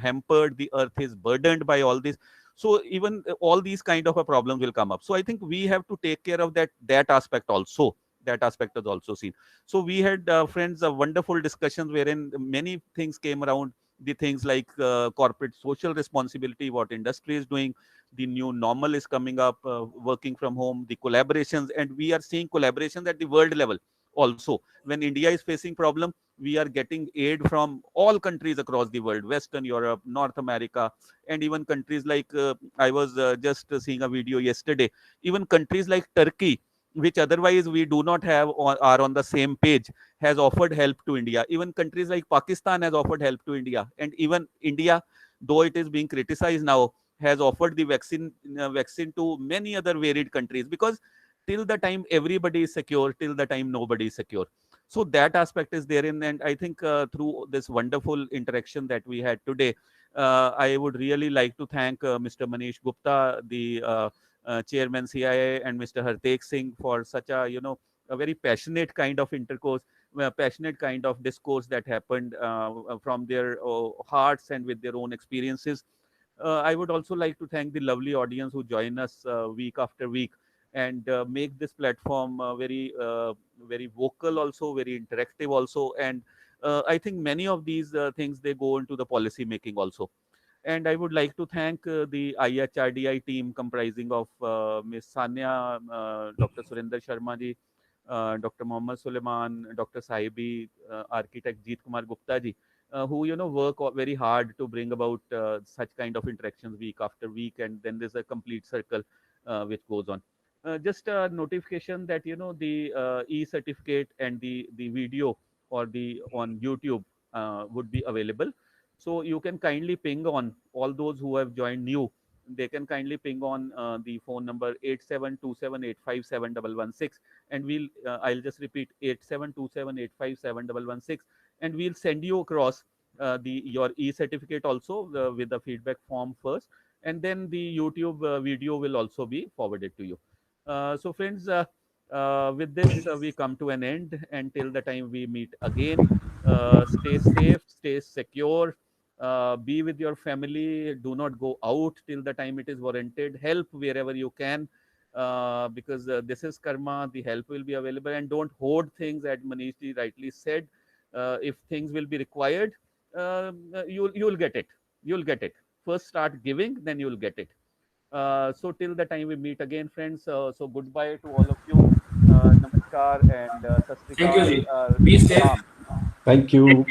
hampered. The earth is burdened by all this. So even all these kind of a problems will come up. So I think we have to take care of that aspect also. That aspect is also seen. So we had friends, wonderful discussions wherein many things came around. The things like corporate social responsibility, what industry is doing, the new normal is coming up, working from home, the collaborations, and we are seeing collaborations at the world level also. When India is facing problem, we are getting aid from all countries across the world, Western Europe, North America, and even countries like I was just seeing a video yesterday. Even countries like Turkey, which otherwise we do not have or are on the same page, has offered help to India. Even countries like Pakistan has offered help to India, and even India, though it is being criticized now, has offered the vaccine to many other varied countries, because till the time everybody is secure, till the time nobody is secure. So that aspect is therein. And I think through this wonderful interaction that we had today, I would really like to thank Mr. Manish Gupta, the chairman CIA, and Mr. Hartek Singh for such a very passionate kind of intercourse, passionate kind of discourse that happened from their hearts and with their own experiences. I would also like to thank the lovely audience who join us week after week, and make this platform very vocal also, very interactive also. And I think many of these things, they go into the policy making also. And I would like to thank the IHRDI team comprising of Ms. Sanya, Dr. Surinder Sharma ji, Dr. Mohammad Suleiman, Dr. Sahibi, architect Jeet Kumar Gupta ji, who work very hard to bring about such kind of interactions week after week, and then there's a complete circle which goes on. Just a notification that the e-certificate and the video or the on YouTube would be available. So you can kindly ping on all those who have joined new they can kindly ping on the phone number 8727857116, and I'll just repeat 8727857116, and we'll send you across your e-certificate also with the feedback form first, and then the YouTube video will also be forwarded to you. So friends, with this we come to an end. Until the time we meet again, stay safe, stay secure, be with your family, do not go out till the time it is warranted, help wherever you can, because this is karma, the help will be available, and don't hoard things, as Manish ji rightly said. If things will be required, you'll get it, first start giving, then you'll get it. So till the time we meet again, friends, so goodbye to all of you. Namaskar and Sat Sri Thank you, Akal, Ji. Be safe. salam. Thank you.